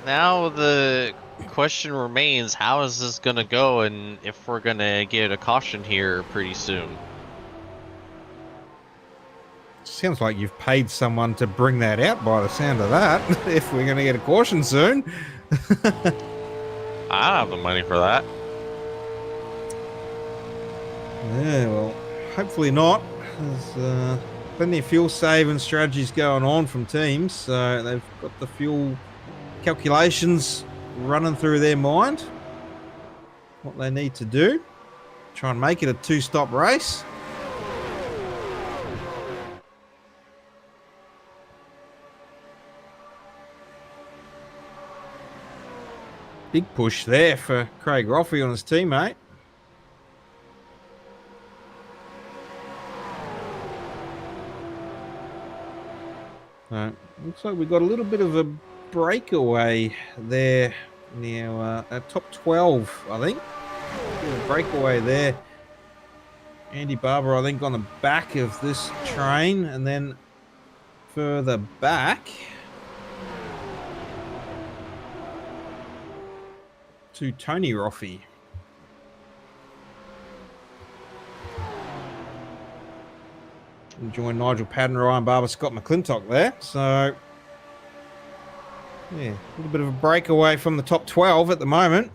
now the question remains, how is this going to go, and if we're going to get a caution here pretty soon. Sounds like you've paid someone to bring that out by the sound of that, if we're going to get a caution soon. I don't have the money for that. Yeah, well, hopefully not. There's plenty of fuel saving strategies going on from teams, so they've got the fuel calculations running through their mind. What they need to do. Try and make it a two-stop race. Big push there for Craig Roffey on his teammate. Looks like we got a little bit of a breakaway there now at top 12, I think. A breakaway there. Andy Barber, I think, on the back of this train, and then further back to Tony Roffey. And join Nigel Padden, Ryan Barber, Scott McClintock there. So, yeah, a little bit of a breakaway from the top 12 at the moment.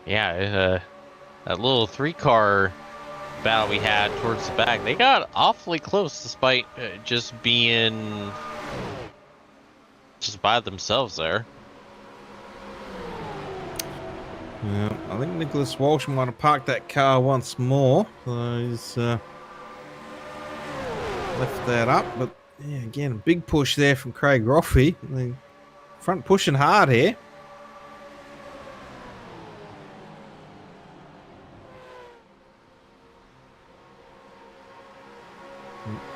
Yeah, that little 3-car battle we had towards the back, they got awfully close despite just being just by themselves there. Yeah, I think Nicholas Walsh might have parked that car once more. So he's left that up. But yeah, again, a big push there from Craig Roffey. The front pushing hard here.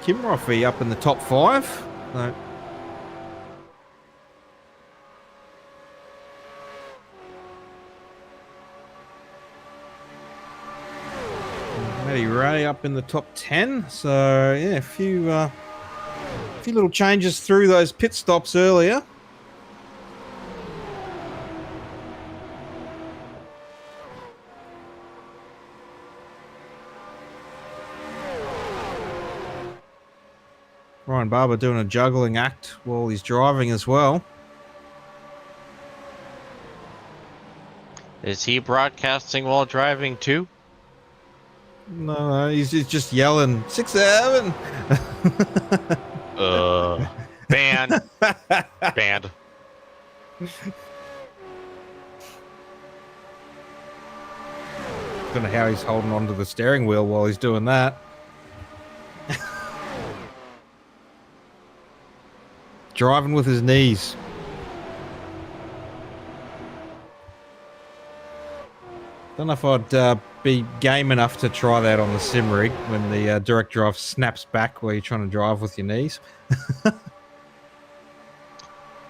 Kim Roffey up in the top 5. So Matty Ray up in the top 10. So yeah, a few little changes through those pit stops earlier. Ryan Barber doing a juggling act while he's driving as well. Is he broadcasting while driving too? No, he's just yelling 6-7. Banned. Banned. Don't know how he's holding onto the steering wheel while he's doing that. Driving with his knees. Don't know if I'd be game enough to try that on the sim rig when the direct drive snaps back while you're trying to drive with your knees.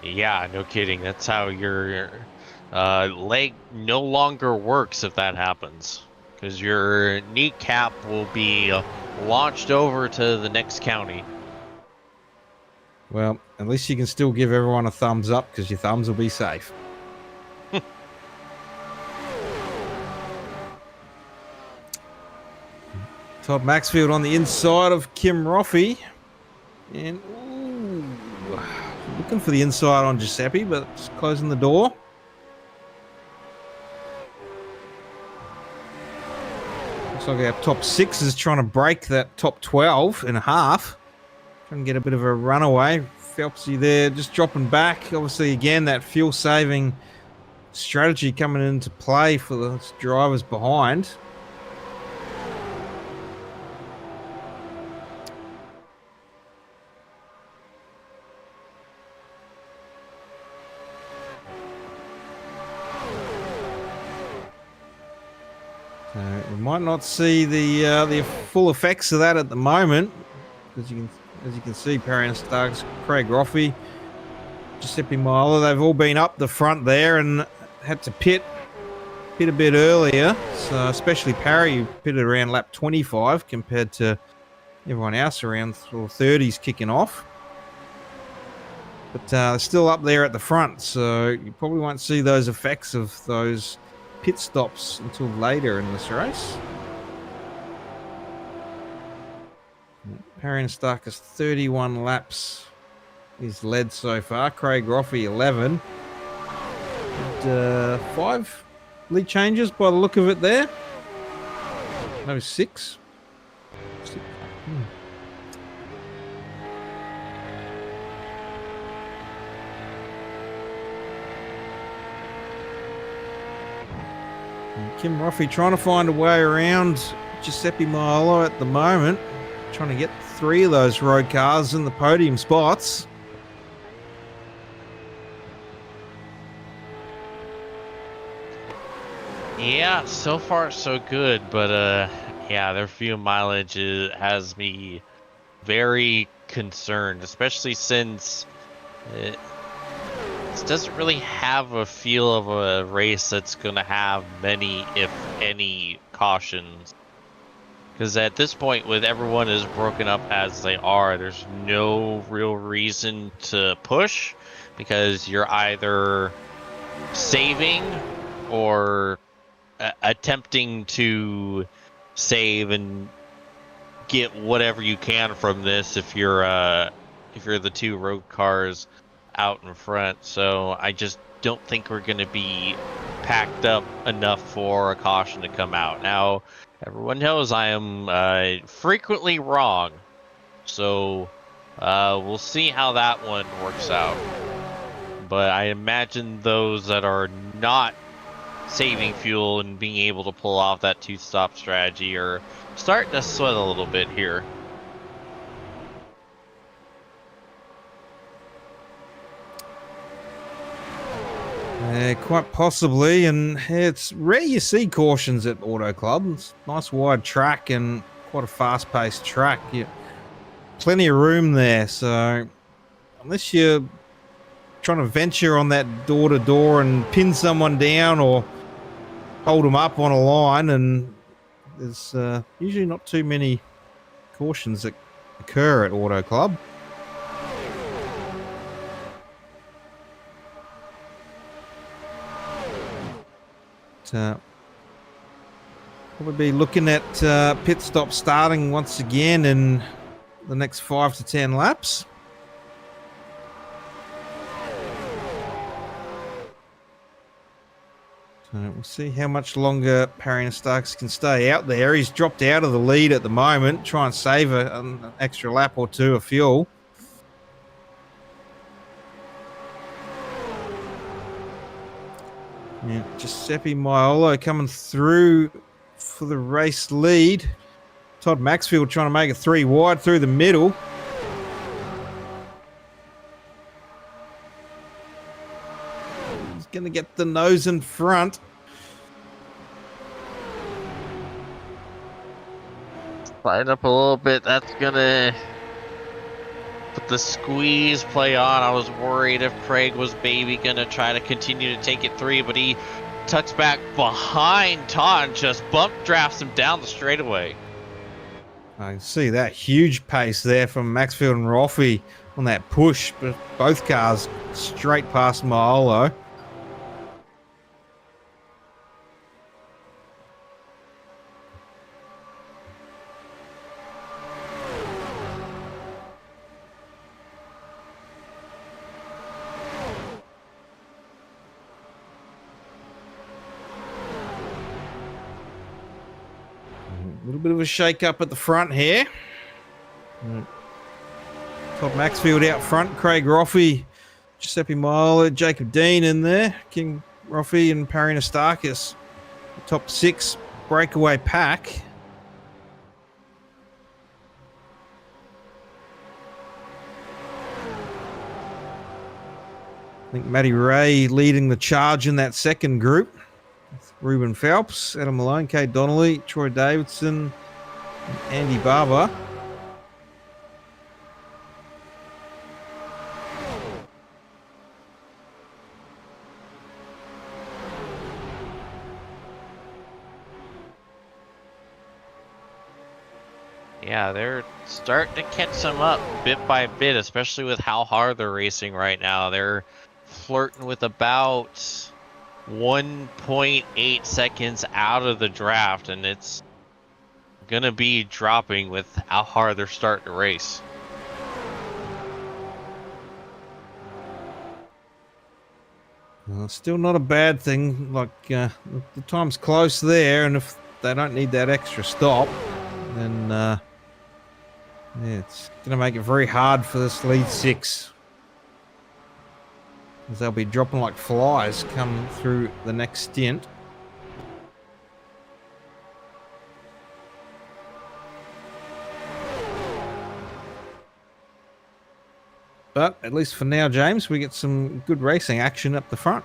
Yeah, no kidding. That's how your leg no longer works if that happens. Because your kneecap will be launched over to the next county. Well, at least you can still give everyone a thumbs up because your thumbs will be safe. Todd Maxfield on the inside of Kim Roffey. And ooh, looking for the inside on Giuseppe, but it's closing the door. Looks like our top 6 is trying to break that top 12 in half. Trying to get a bit of a runaway. Phelpsy there just dropping back. Obviously, again, that fuel saving strategy coming into play for the drivers behind. We might not see the full effects of that at the moment, because you can as you can see, Perrin Starks, Craig Roffey, Giuseppe Miolo, they've all been up the front there and had to pit a bit earlier. So especially Parry, who pitted around lap 25 compared to everyone else around 30s kicking off. But they're still up there at the front, so you probably won't see those effects of those pit stops until later in this race. Perrin Stark has 31 laps. He's led so far. Craig Roffey 11. And, 5 lead changes by the look of it there. No, 6. Kim Roffey trying to find a way around Giuseppe Miolo at the moment. Trying to get 3 of those road cars in the podium spots. Yeah, so far so good, but yeah, their fuel mileage has me very concerned, especially since this doesn't really have a feel of a race that's going to have many, if any, cautions. Because at this point, with everyone as broken up as they are, there's no real reason to push, because you're either saving or attempting to save and get whatever you can from this if you're the 2 road cars out in front. So I just don't think we're going to be packed up enough for a caution to come out. Now, everyone knows I am frequently wrong, so we'll see how that one works out. But I imagine those that are not saving fuel and being able to pull off that 2-stop strategy are starting to sweat a little bit here. Quite possibly, and it's rare you see cautions at Auto Club. It's a nice wide track and quite a fast-paced track. Plenty of room there, so unless you're trying to venture on that door-to-door and pin someone down or hold them up on a line, and there's usually not too many cautions that occur at Auto Club. Probably be looking at pit stop starting once again in the next 5 to 10 laps. So we'll see how much longer Perrin Starks can stay out there. He's dropped out of the lead at the moment, try and save an extra lap or 2 of fuel. Yeah, Giuseppe Miolo coming through for the race lead. Todd Maxfield trying to make it 3 wide through the middle. He's going to get the nose in front. Slide up a little bit. That's going to put the squeeze play on. I was worried if Craig was maybe going to try to continue to take it 3, but he tucks back behind Todd and just bump drafts him down the straightaway. I can see that huge pace there from Maxfield and Roffey on that push, but both cars straight past Miolo. A little bit of a shake-up at the front here. Todd Maxfield out front, Craig Roffey, Giuseppe Miolo, Jacob Dean in there, King Roffey and Perrin Starkis. Top 6 breakaway pack. I think Matty Ray leading the charge in that second group. Ruben Phelps, Adam Malone, Kate Donnelly, Troy Davidson, and Andy Barber. Yeah, they're starting to catch them up bit by bit, especially with how hard they're racing right now. They're flirting with about 1.8 seconds out of the draft, and it's gonna be dropping with how hard they're starting to race. Well, still not a bad thing. Like the time's close there, and if they don't need that extra stop, then yeah, it's going to make it very hard for this lead 6, as they'll be dropping like flies come through the next stint. But at least for now, James, we get some good racing action up the front.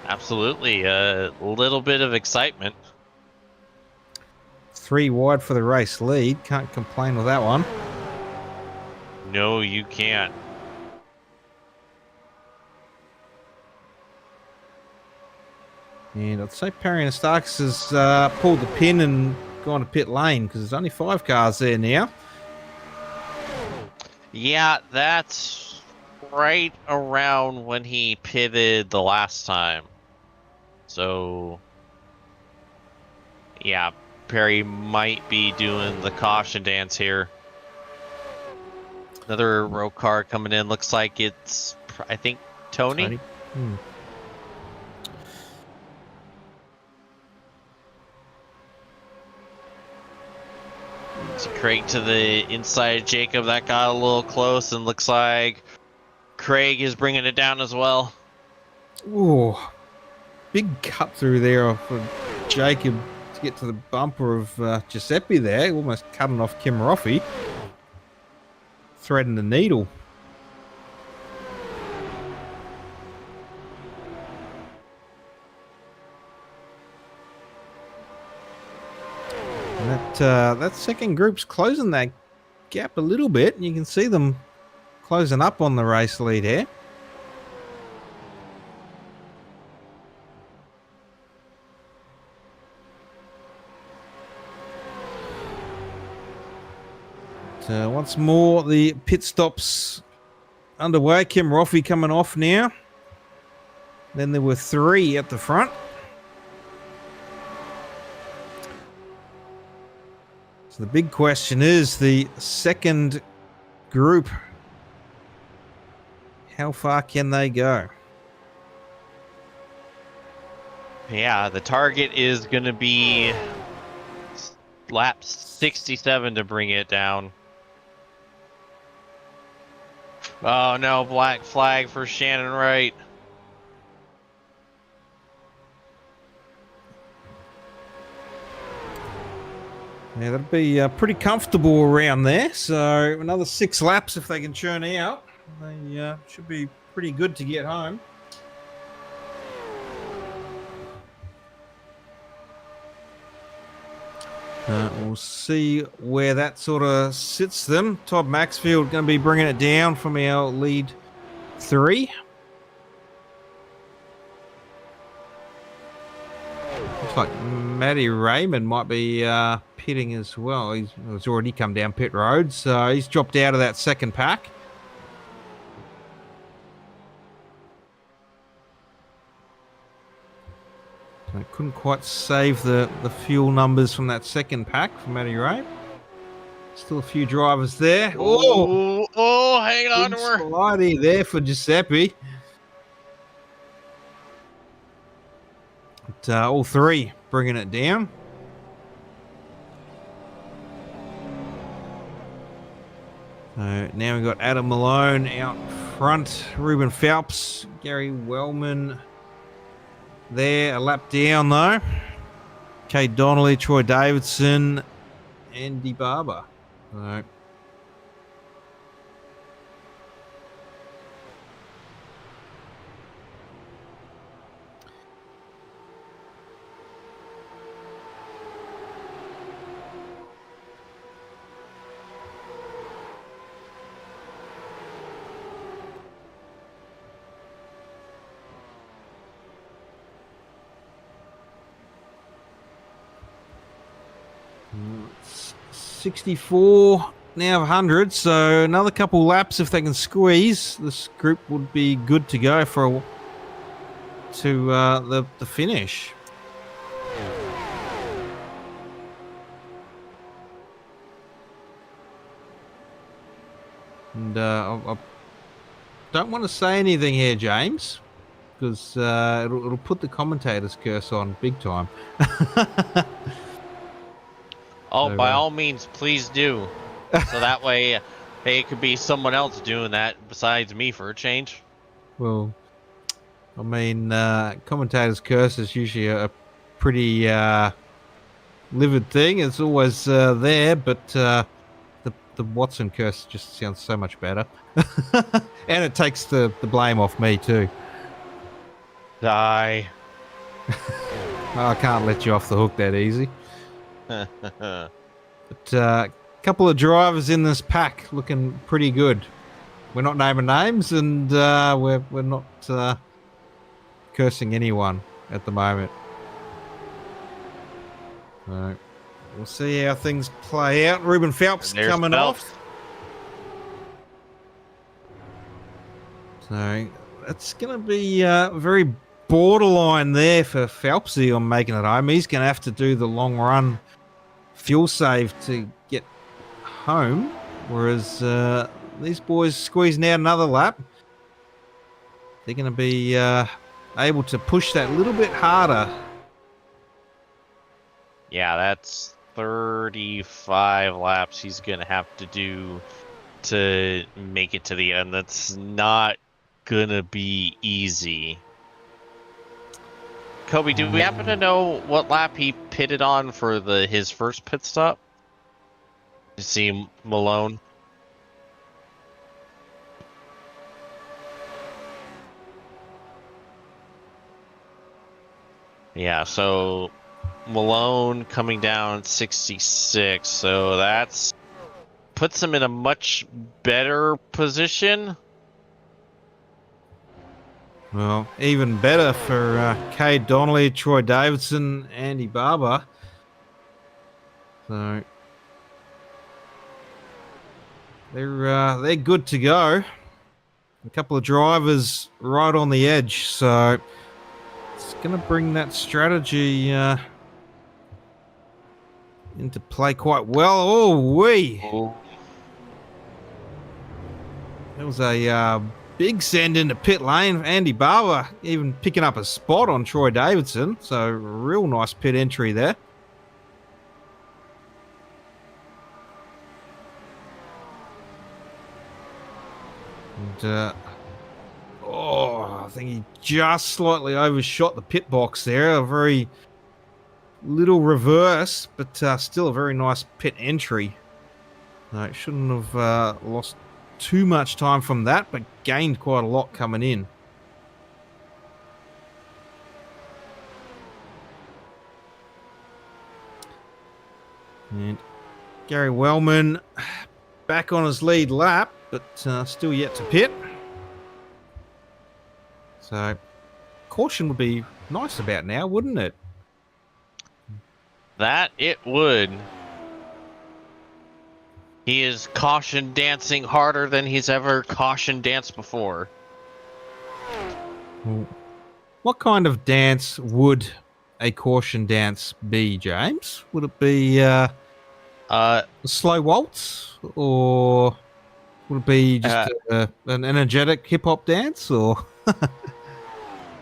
Absolutely, a little bit of excitement. 3 wide for the race lead. Can't complain with that one. No, you can't. And I'd say Perry and Starks has pulled the pin and gone to pit lane because there's only 5 cars there now. Yeah, that's right around when he pitted the last time. So, yeah, Perry might be doing the caution dance here. Another row car coming in. Looks like it's, I think, Tony. So Craig to the inside, Jacob. That got a little close, and looks like Craig is bringing it down as well. Ooh, big cut through there for Jacob to get to the bumper of Giuseppe there. Almost cutting off Kim Roffey. Threading the needle. And that second group's closing that gap a little bit. You can see them closing up on the race lead here. Once more, the pit stops underway. Kim Roffey coming off now. Then there were 3 at the front. So the big question is the second group. How far can they go? Yeah, the target is going to be lap 67 to bring it down. Oh no, black flag for Shannon Wright. Yeah, that'd be pretty comfortable around there. So another 6 laps if they can churn out. They should be pretty good to get home. We'll see where that sort of sits them. Todd Maxfield going to be bringing it down from our lead 3. Looks like Matty Raymond might be pitting as well. He's already come down pit road, so he's dropped out of that second pack. I couldn't quite save the fuel numbers from that second pack from Matty Ray. Still a few drivers there. Oh, hang on to her. Slidey there for Giuseppe. But, all 3 bringing it down. So now we've got Adam Malone out front. Ruben Phelps, Gary Wellman there, a lap down though. Kate Donnelly, Troy Davidson, Andy Barber. So 64, now 100. So another couple laps if they can squeeze. This group would be good to go for the finish. And I don't want to say anything here, James, because it'll put the commentator's curse on big time. Oh, So, by all means, please do. So that way, hey, it could be someone else doing that besides me for a change. Well, I mean, commentator's curse is usually a pretty livid thing. It's always there, but the Watson curse just sounds so much better. And it takes the blame off me, too. Die. I can't let you off the hook that easy. But a couple of drivers in this pack looking pretty good. We're not naming names, and we're not cursing anyone at the moment. So we'll see how things play out. Ruben Phelps coming off. So it's going to be very borderline there for Phelpsy on making it home. He's going to have to do the long run fuel save to get home, whereas these boys squeezing out another lap. They're going to be able to push that a little bit harder. Yeah, that's 35 laps he's going to have to do to make it to the end. That's not going to be easy. Kobe, do we happen to know what lap he pitted on for his first pit stop? To see Malone? Yeah, so Malone coming down 66, so that's puts him in a much better position. Well, even better for Cade Donnelly, Troy Davidson, Andy Barber. So they're good to go. A couple of drivers right on the edge, so it's going to bring that strategy into play quite well. Oh. That was a big send into pit lane. Andy Barber even picking up a spot on Troy Davidson. So real nice pit entry there. And, I think he just slightly overshot the pit box there. A very little reverse, but still a very nice pit entry. No, shouldn't have lost too much time from that, but gained quite a lot coming in. And Gary Wellman back on his lead lap, but still yet to pit. So caution would be nice about now, wouldn't it? That it would. He is caution dancing harder than he's ever caution danced before. Well, what kind of dance would a caution dance be, James? Would it be a slow waltz, or would it be just an energetic hip-hop dance, or?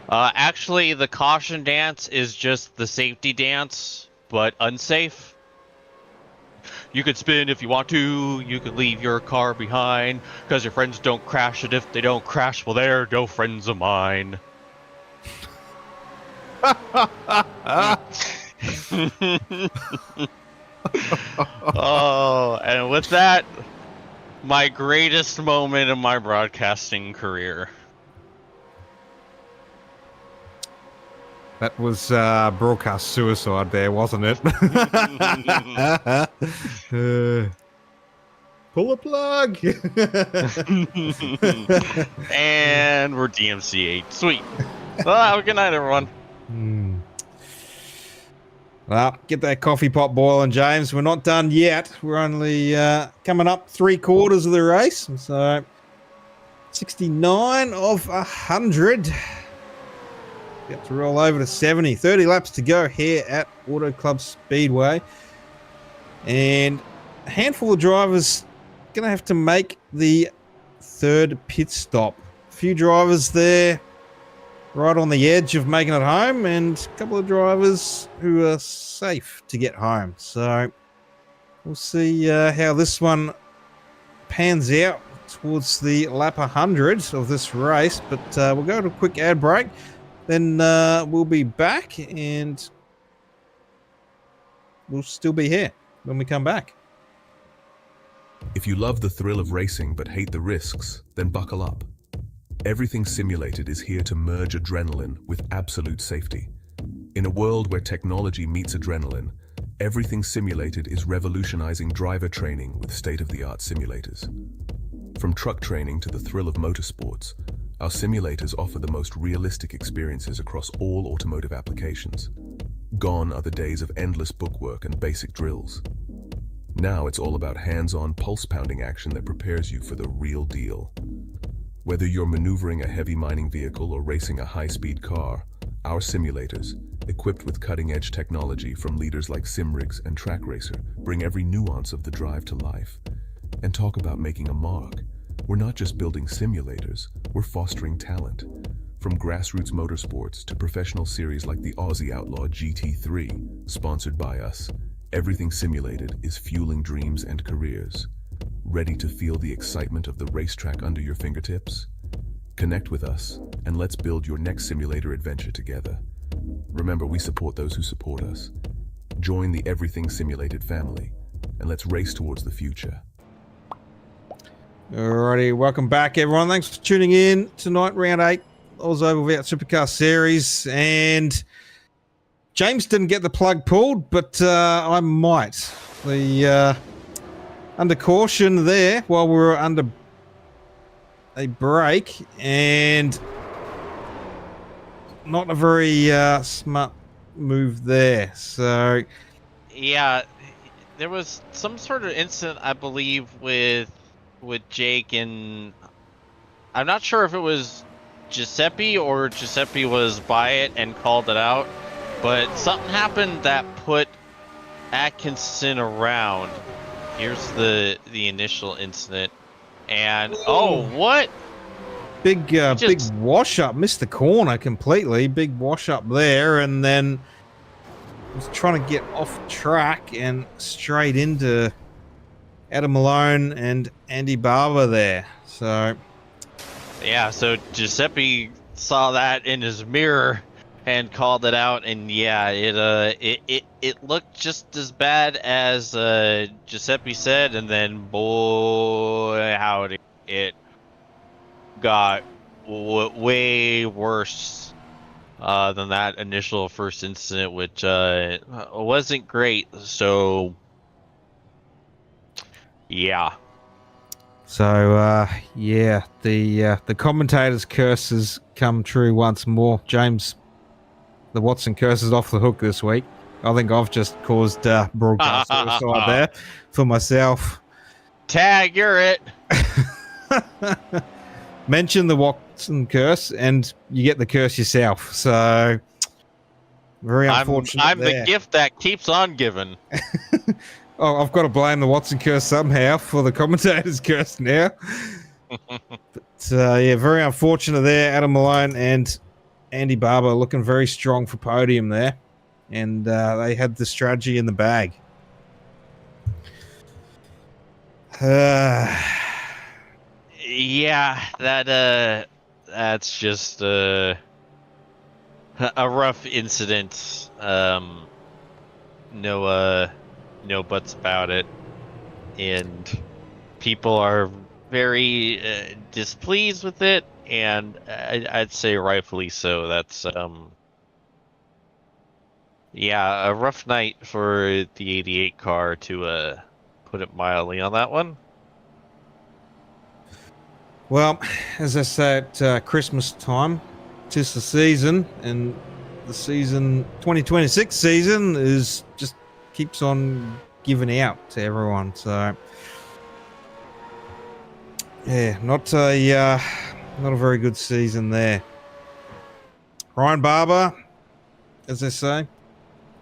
Actually, the caution dance is just the safety dance, but unsafe. You could spin if you want to, you could leave your car behind, because your friends don't crash it. If they don't crash, well, they're no friends of mine. Oh, and with that, my greatest moment in my broadcasting career. That was broadcast suicide there, wasn't it? Pull a plug! And we're DMCA. Sweet. Well, have a good night, everyone. Well, get that coffee pot boiling, James. We're not done yet. We're only coming up 3/4 of the race. So 69 of 100. Got to roll over to 70. 30 laps to go here at Auto Club Speedway. And a handful of drivers going to have to make the third pit stop. A few drivers there right on the edge of making it home, and a couple of drivers who are safe to get home. So we'll see how this one pans out towards the lap 100 of this race. But we'll go to a quick ad break. Then we'll be back, and we'll still be here when we come back. If you love the thrill of racing but hate the risks, then buckle up. Everything Simulated is here to merge adrenaline with absolute safety. In a world where technology meets adrenaline, Everything Simulated is revolutionizing driver training with state-of-the-art simulators. From truck training to the thrill of motorsports, our simulators offer the most realistic experiences across all automotive applications. Gone are the days of endless bookwork and basic drills. Now it's all about hands-on, pulse-pounding action that prepares you for the real deal. Whether you're maneuvering a heavy mining vehicle or racing a high-speed car, our simulators, equipped with cutting-edge technology from leaders like SimRigs and TrackRacer, bring every nuance of the drive to life. And talk about making a mark. We're not just building simulators, we're fostering talent. From grassroots motorsports to professional series like the Aussie Outlaw GT3, sponsored by us, Everything Simulated is fueling dreams and careers. Ready to feel the excitement of the racetrack under your fingertips? Connect with us, and let's build your next simulator adventure together. Remember, we support those who support us. Join the Everything Simulated family, and let's race towards the future. Alrighty, welcome back, everyone. Thanks for tuning in tonight, round 8, OzOVals Supercar Series, and James didn't get the plug pulled, but I might. The under caution there while we were under a break, and not a very smart move there. So yeah, there was some sort of incident, I believe, with Jake, and I'm not sure if it was Giuseppe or Giuseppe was by it and called it out, but something happened that put Atkinson around. Here's the initial incident, and oh, what? Big wash up, missed the corner completely. Big wash up there, and then was trying to get off track and straight into Adam Malone and Andy Barber there. So yeah, so Giuseppe saw that in his mirror and called it out, and yeah, it looked just as bad as Giuseppe said, and then boy howdy, it got way worse than that initial first incident, which wasn't great. So yeah. So yeah, the commentator's curses come true once more. James, the Watson curse is off the hook this week. I think I've just caused broadcast suicide there for myself. Tag, you're it. Mention the Watson curse and you get the curse yourself. So very unfortunate. I'm there. the gift that keeps on giving. Oh, I've got to blame the Watson curse somehow for the commentator's curse now. But yeah, very unfortunate there. Adam Malone and Andy Barber looking very strong for podium there, and they had the strategy in the bag. Yeah, that's just a rough incident. No buts about it, and people are very displeased with it, and I'd say rightfully so. That's yeah, a rough night for the 88 car, to put it mildly on that one. Well, as I said, Christmas time, 'tis the season, and the season 2026 season is just keeps on giving out to everyone. So yeah, not a very good season there. Ryan Barber, as they say,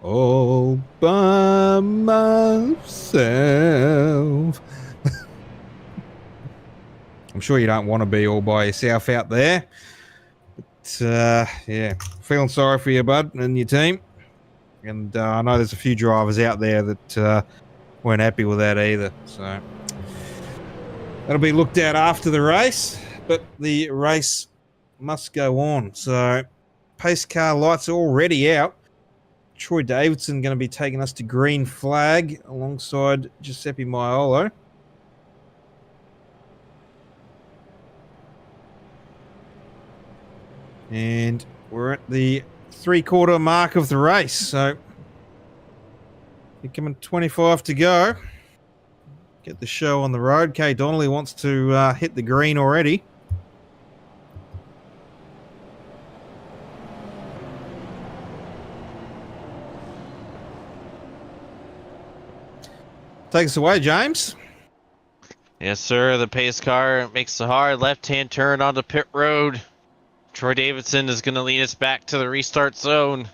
all by myself. I'm sure you don't want to be all by yourself out there. But, yeah, feeling sorry for you, bud, and your team. And I know there's a few drivers out there that weren't happy with that either. So that'll be looked at after the race. But the race must go on. So pace car lights are already out. Troy Davidson going to be taking us to green flag alongside Giuseppe Maiolo. And we're at the 3/4 mark of the race. So you're coming 25 to go. Get the show on the road. Kay Donnelly wants to hit the green already. Take us away, James. Yes, sir. The pace car makes the hard left-hand turn onto pit road. Troy Davidson is going to lead us back to the restart zone.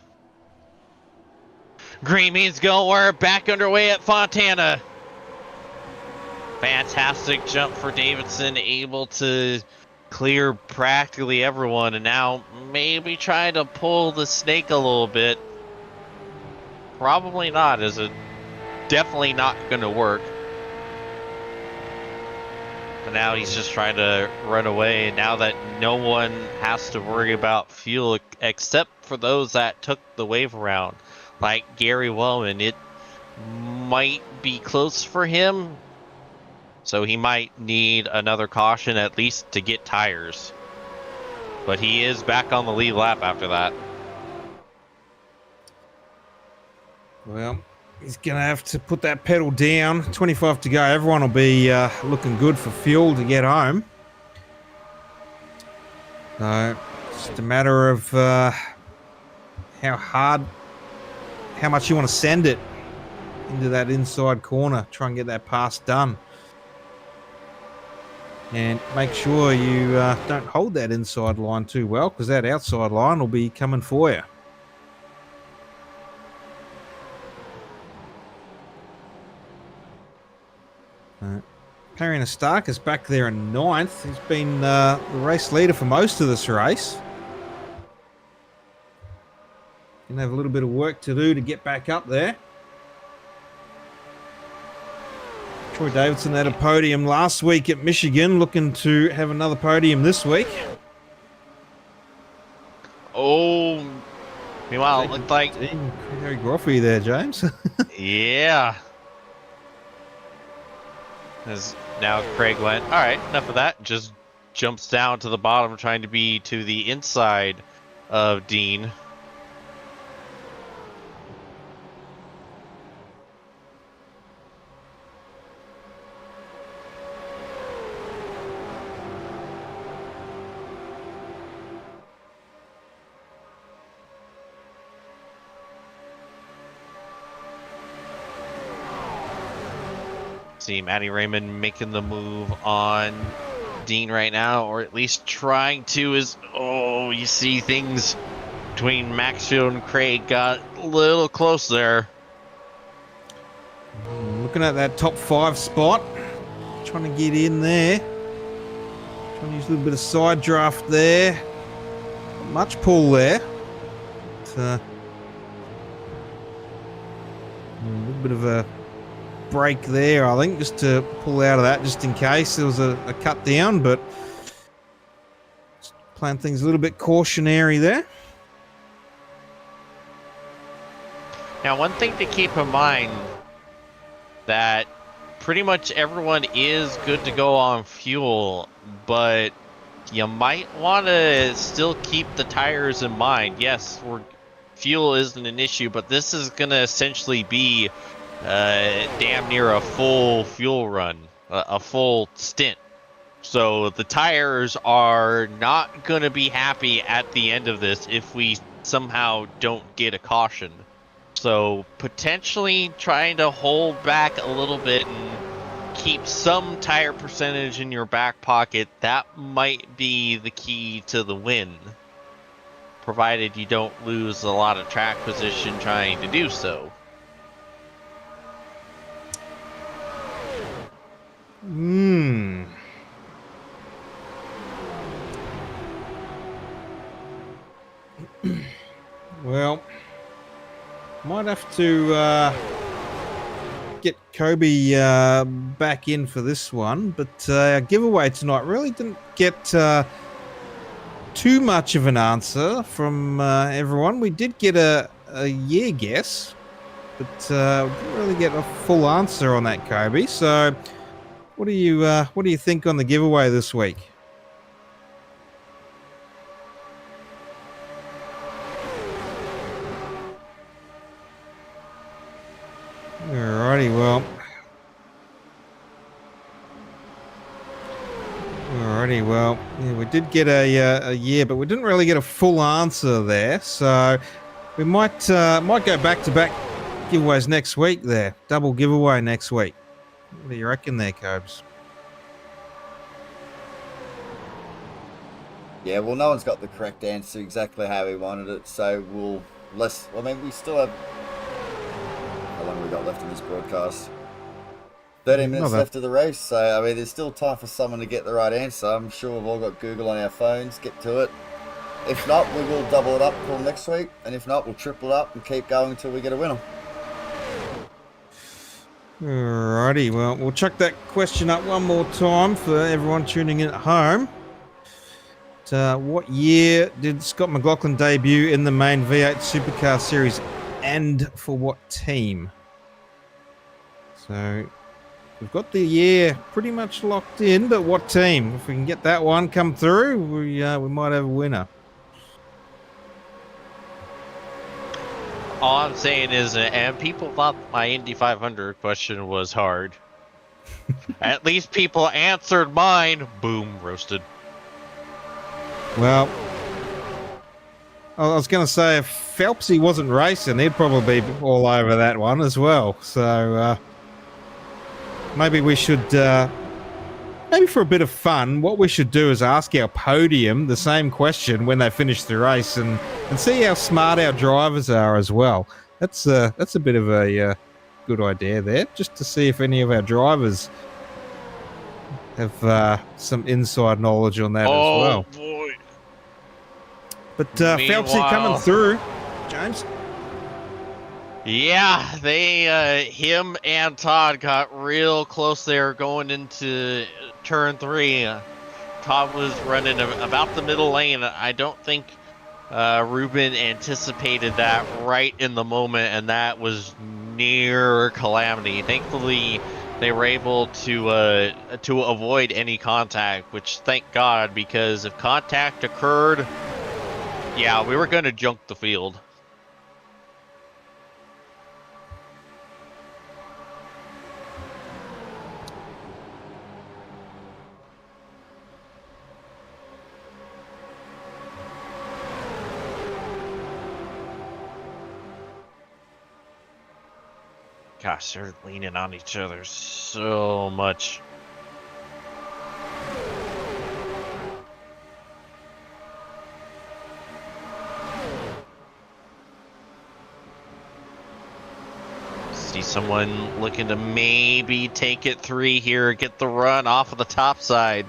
Green means go. We're back underway at Fontana. Fantastic jump for Davidson, able to clear practically everyone, and now maybe trying to pull the snake a little bit. Probably not, as it definitely not going to work. But now he's just trying to run away. Now that no one has to worry about fuel except for those that took the wave around, like Gary Wellman, it might be close for him. So he might need another caution at least to get tires. But he is back on the lead lap after that. Well, he's going to have to put that pedal down. 25 to go. Everyone will be looking good for fuel to get home. So, just a matter of how much you want to send it into that inside corner. Try and get that pass done. And make sure you don't hold that inside line too well, because that outside line will be coming for you. Perry Stark is back there in 9th. He's been the race leader for most of this race. Gonna have a little bit of work to do to get back up there. Troy Davidson had a podium last week at Michigan, looking to have another podium this week. Oh, meanwhile, it looked like Very Groffy there, James. yeah. As now Craig went, all right, enough of that. Just jumps down to the bottom, trying to be to the inside of Dean. See Matty Raymond making the move on Dean right now, or at least trying to. You see things between Maxfield and Craig got a little close there. Looking at that top 5 spot, trying to get in there. Trying to use a little bit of side draft there. Not much pull there. But, a little bit of a break there, I think, just to pull out of that, just in case there was a cut down, but just playing things a little bit cautionary there. Now, one thing to keep in mind, that pretty much everyone is good to go on fuel, but you might want to still keep the tires in mind. Yes, fuel isn't an issue, but this is going to essentially be damn near a full fuel run, a full stint. So the tires are not going to be happy at the end of this if we somehow don't get a caution. So potentially trying to hold back a little bit and keep some tire percentage in your back pocket, that might be the key to the win, provided you don't lose a lot of track position trying to do so. Well, might have to get Kobe back in for this one, but our giveaway tonight really didn't get too much of an answer from everyone. We did get a year guess, but didn't really get a full answer on that, Kobe. So, what do you think on the giveaway this week? Alrighty, well, yeah, we did get a year, but we didn't really get a full answer there. So we might go back to back giveaways next week. There, double giveaway next week. What do you reckon there, Cobes? Yeah, well, no one's got the correct answer exactly how we wanted it, so we still have... How long have we got left in this broadcast? 13 minutes left of the race, so, I mean, there's still time for someone to get the right answer. I'm sure we've all got Google on our phones. Get to it. If not, we will double it up till next week, and if not, we'll triple it up and keep going until we get a winner. Alrighty, well, we'll chuck that question up one more time for everyone tuning in at home. What year did Scott McLaughlin debut in the main V8 Supercar Series, and for what team? So we've got the year pretty much locked in, but what team? If we can get that one come through, we might have a winner. All I'm saying is, and people thought my Indy 500 question was hard. At least people answered mine. Boom, roasted. Well, I was going to say, if Phelpsy wasn't racing, he'd probably be all over that one as well. So maybe we should, maybe for a bit of fun, what we should do is ask our podium the same question when they finish the race and see how smart our drivers are as well. That's a bit of a good idea there, just to see if any of our drivers have some inside knowledge on that as well. Oh, boy. But Phelpsy coming through, James. Yeah, him and Todd got real close there going into turn 3. Todd was running about the middle lane. I don't think Ruben anticipated that right in the moment, and that was near calamity. Thankfully, they were able to avoid any contact, which thank God, because if contact occurred, yeah, we were going to junk the field. Gosh, they're leaning on each other so much. See someone looking to maybe take it 3 here, get the run off of the top side.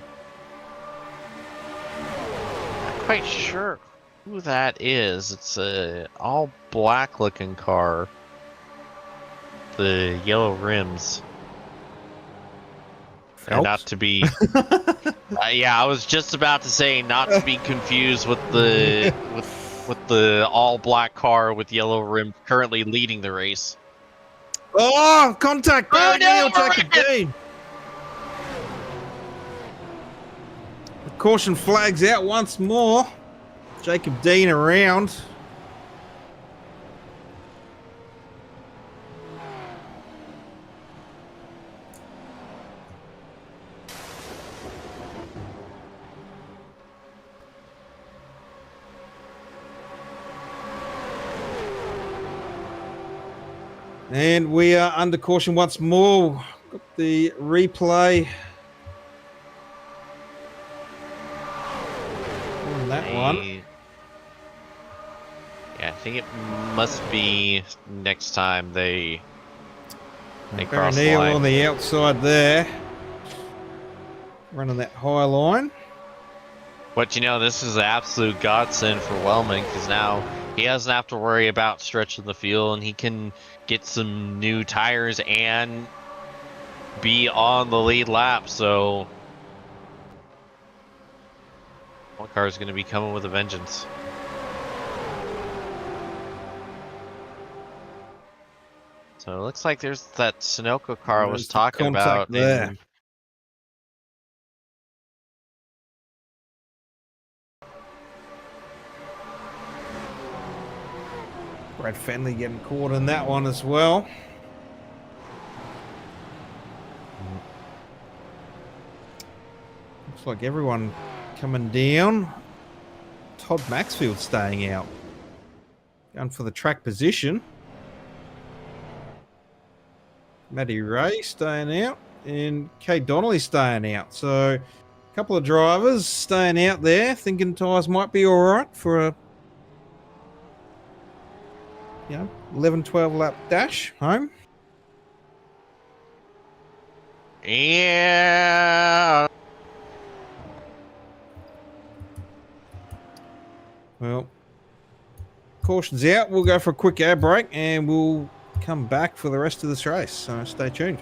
Not quite sure who that is. It's a all black looking car. The yellow rims. Not to be yeah, I was just about to say not to be confused with the with the all black car with yellow rims currently leading the race. Oh, contact! Oh, no, Jacob Dean. The caution flags out once more. Jacob Dean around. And we are under caution once more. Got the replay on that one. Yeah, I think it must be next time they cross the Neil line. on the outside there, running that high line. But you know, this is an absolute godsend for Wellman because now he doesn't have to worry about stretching the field, and he can get some new tires and be on the lead lap. So one car is going to be coming with a vengeance. So it looks like there's that Sunoco car I was talking about. There. Brad Fenley getting caught in that one as well. Looks like everyone coming down. Todd Maxfield staying out. Going for the track position. Matty Ray staying out. And Kate Donnelly staying out. So a couple of drivers staying out there, thinking tyres might be all right for a 11-12 lap dash home. Yeah. Well, caution's out. We'll go for a quick air break and we'll come back for the rest of this race. So stay tuned.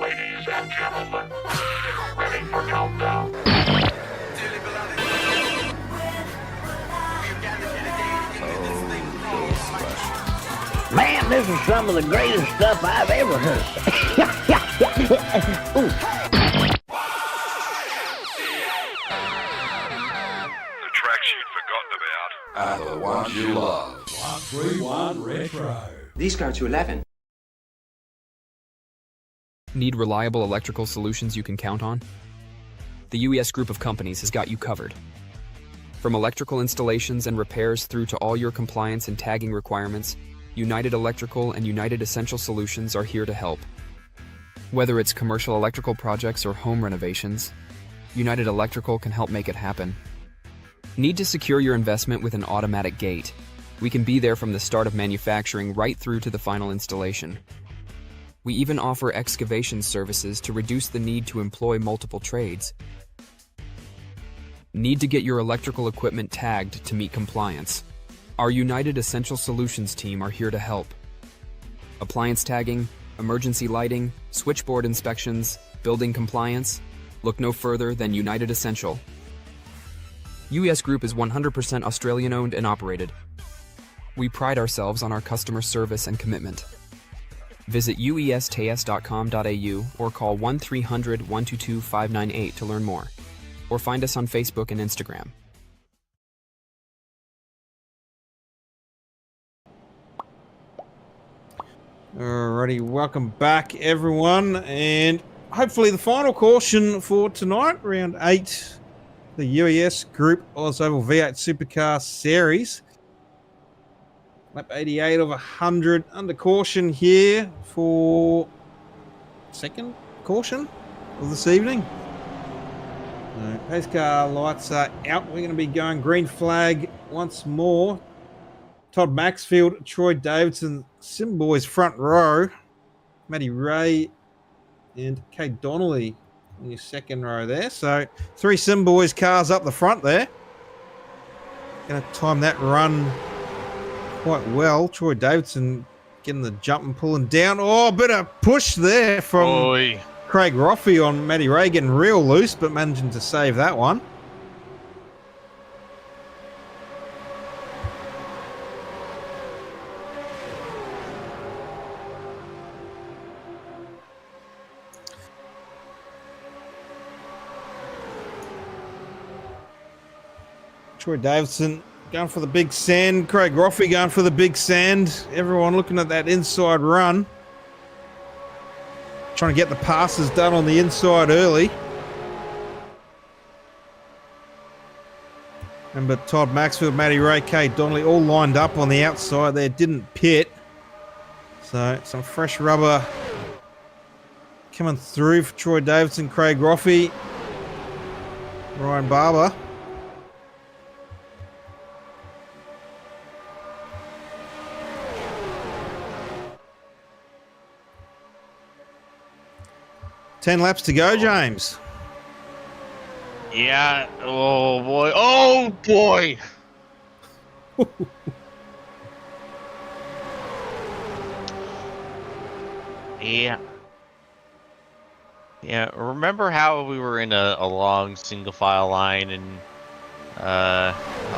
Ladies and gentlemen, ready for countdown. Man, this is some of the greatest stuff I've ever heard. Ooh. The tracks you'd forgotten about are the ones you love. 131 Retro. These go to 11. Need reliable electrical solutions you can count on? The UES group of companies has got you covered. From electrical installations and repairs through to all your compliance and tagging requirements, United Electrical and United Essential Solutions are here to help. Whether it's commercial electrical projects or home renovations, United Electrical can help make it happen. Need to secure your investment with an automatic gate? We can be there from the start of manufacturing right through to the final installation. We even offer excavation services to reduce the need to employ multiple trades. Need to get your electrical equipment tagged to meet compliance? Our United Essential Solutions team are here to help. Appliance tagging, emergency lighting, switchboard inspections, building compliance? Look no further than United Essential. UES Group is 100% Australian owned and operated. We pride ourselves on our customer service and commitment. Visit uestas.com.au or call 1-300-122-598 to learn more. Or find us on Facebook and Instagram. Alrighty, welcome back everyone, and hopefully the final caution for tonight, round 8, the UES Group OzOVals V8 Supercar Series. Lap 88 of 100 under caution here for second caution of this evening. Pace car lights are out. We're going to be going green flag once more. Todd Maxfield, Troy Davidson, Sim Boys front row. Matty Ray and Kate Donnelly in your second row there. So 3 Sim Boys cars up the front there. Going to time that run quite well. Troy Davidson getting the jump and pulling down. Oh, a bit of push there from Craig Roffey on Matty Ray, getting real loose, but managing to save that one. Troy Davidson going for the big sand. Craig Roffey going for the big sand. Everyone looking at that inside run. Trying to get the passes done on the inside early. Remember Todd Maxfield, Matty Ray, Kay Donnelly all lined up on the outside there, didn't pit. So some fresh rubber coming through for Troy Davidson, Craig Roffey, Ryan Barber. Ten laps to go, James. Yeah. Oh boy. Oh boy. Yeah. Yeah. Remember how we were in a long single file line and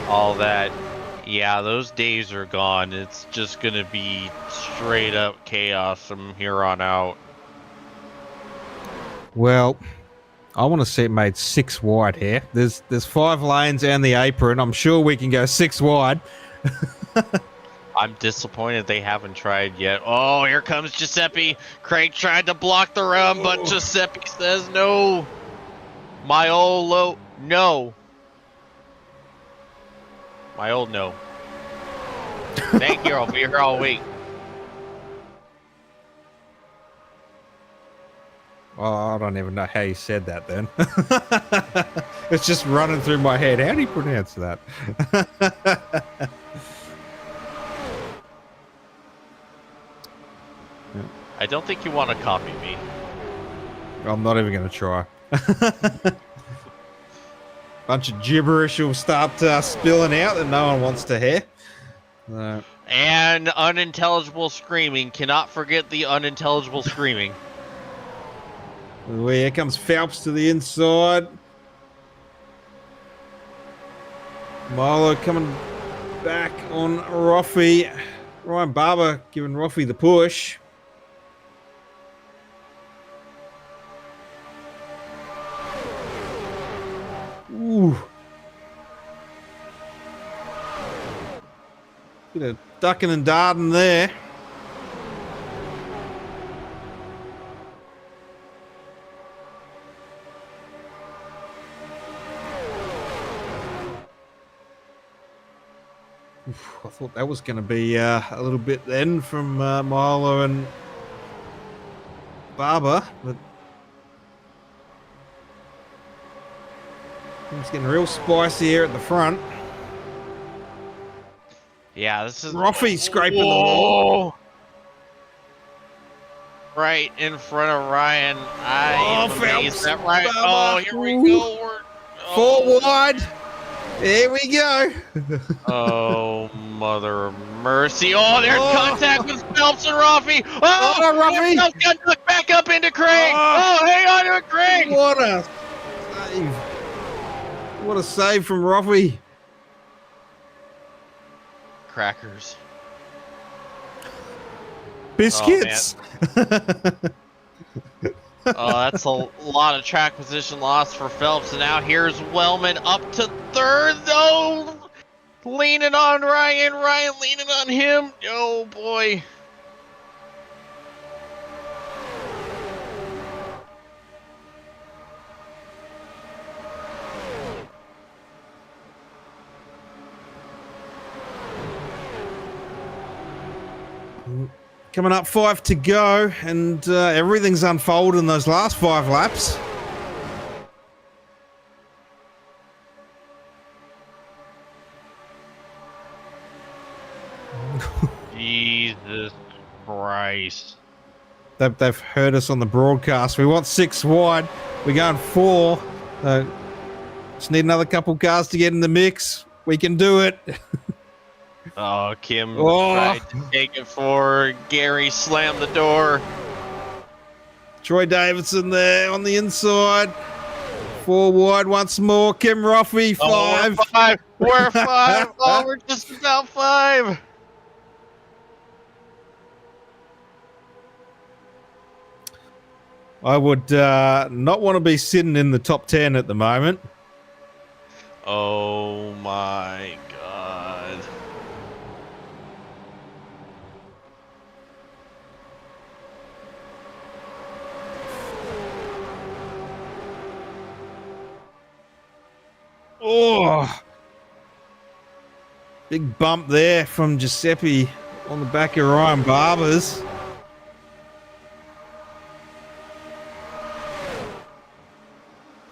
all that? Yeah, those days are gone. It's just gonna be straight up chaos from here on out. Well, I want to see it made 6 wide here. There's 5 lanes and the apron. I'm sure we can go 6 wide. I'm disappointed they haven't tried yet. Oh, here comes Giuseppe. Craig tried to block the run, but Giuseppe says no. My old no. My old no. Thank you. I'll be here all week. Oh, I don't even know how you said that then. It's just running through my head. How do you pronounce that? I don't think you want to copy me. I'm not even going to try. Bunch of gibberish will start spilling out that no one wants to hear. And unintelligible screaming. Cannot forget the unintelligible screaming. Here comes Phelps to the inside. Milo coming back on Roffey. Ryan Barber giving Roffey the push. Ooh. Bit of ducking and darting there. I thought that was going to be a little bit then from Milo and Barber, but it's getting real spicy here at the front. Yeah, this is Roffey scraping the wall. Right in front of Ryan. I am amazed at Ryan. Barber. Oh, here we go. Four wide. Here we go. Oh, mother of mercy. Oh, there's contact with Phelps and Roffey. Oh, Roffey. Phelps got knocked back up into Craig. Oh, hang on to it, Craig. What a save. What a save from Roffey. Crackers. Biscuits. Oh, that's a lot of track position loss for Phelps. And now here's Wellman up to third. Oh, leaning on Ryan. Ryan leaning on him. Oh, boy. Coming up 5 to go, and everything's unfolded in those last 5 laps. Jesus Christ. They've heard us on the broadcast. We want 6 wide. We're going 4. Just need another couple cars to get in the mix. We can do it. Oh, Kim tried to take it forward. Gary slammed the door. Troy Davidson there on the inside. 4 wide once more. Kim Roffey, 5. Oh, we're 5. We're 5. Oh, we're just about 5. I would not want to be sitting in the top 10 at the moment. Oh, my God. Oh, Big bump there from Giuseppe on the back of Ryan Barber's.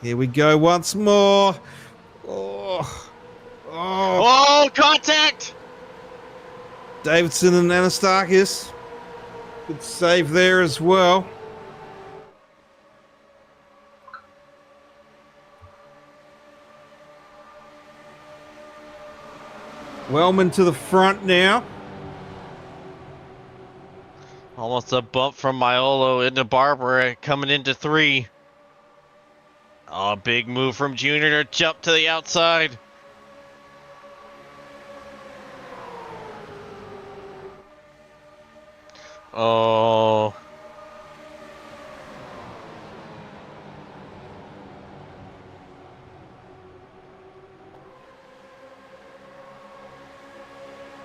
Here we go once more. Oh, contact! Davidson and Anastakis. Good save there as well. Wellman to the front now. Almost a bump from Maiolo into Barbara, coming into 3. Oh, big move from Junior to jump to the outside. Oh.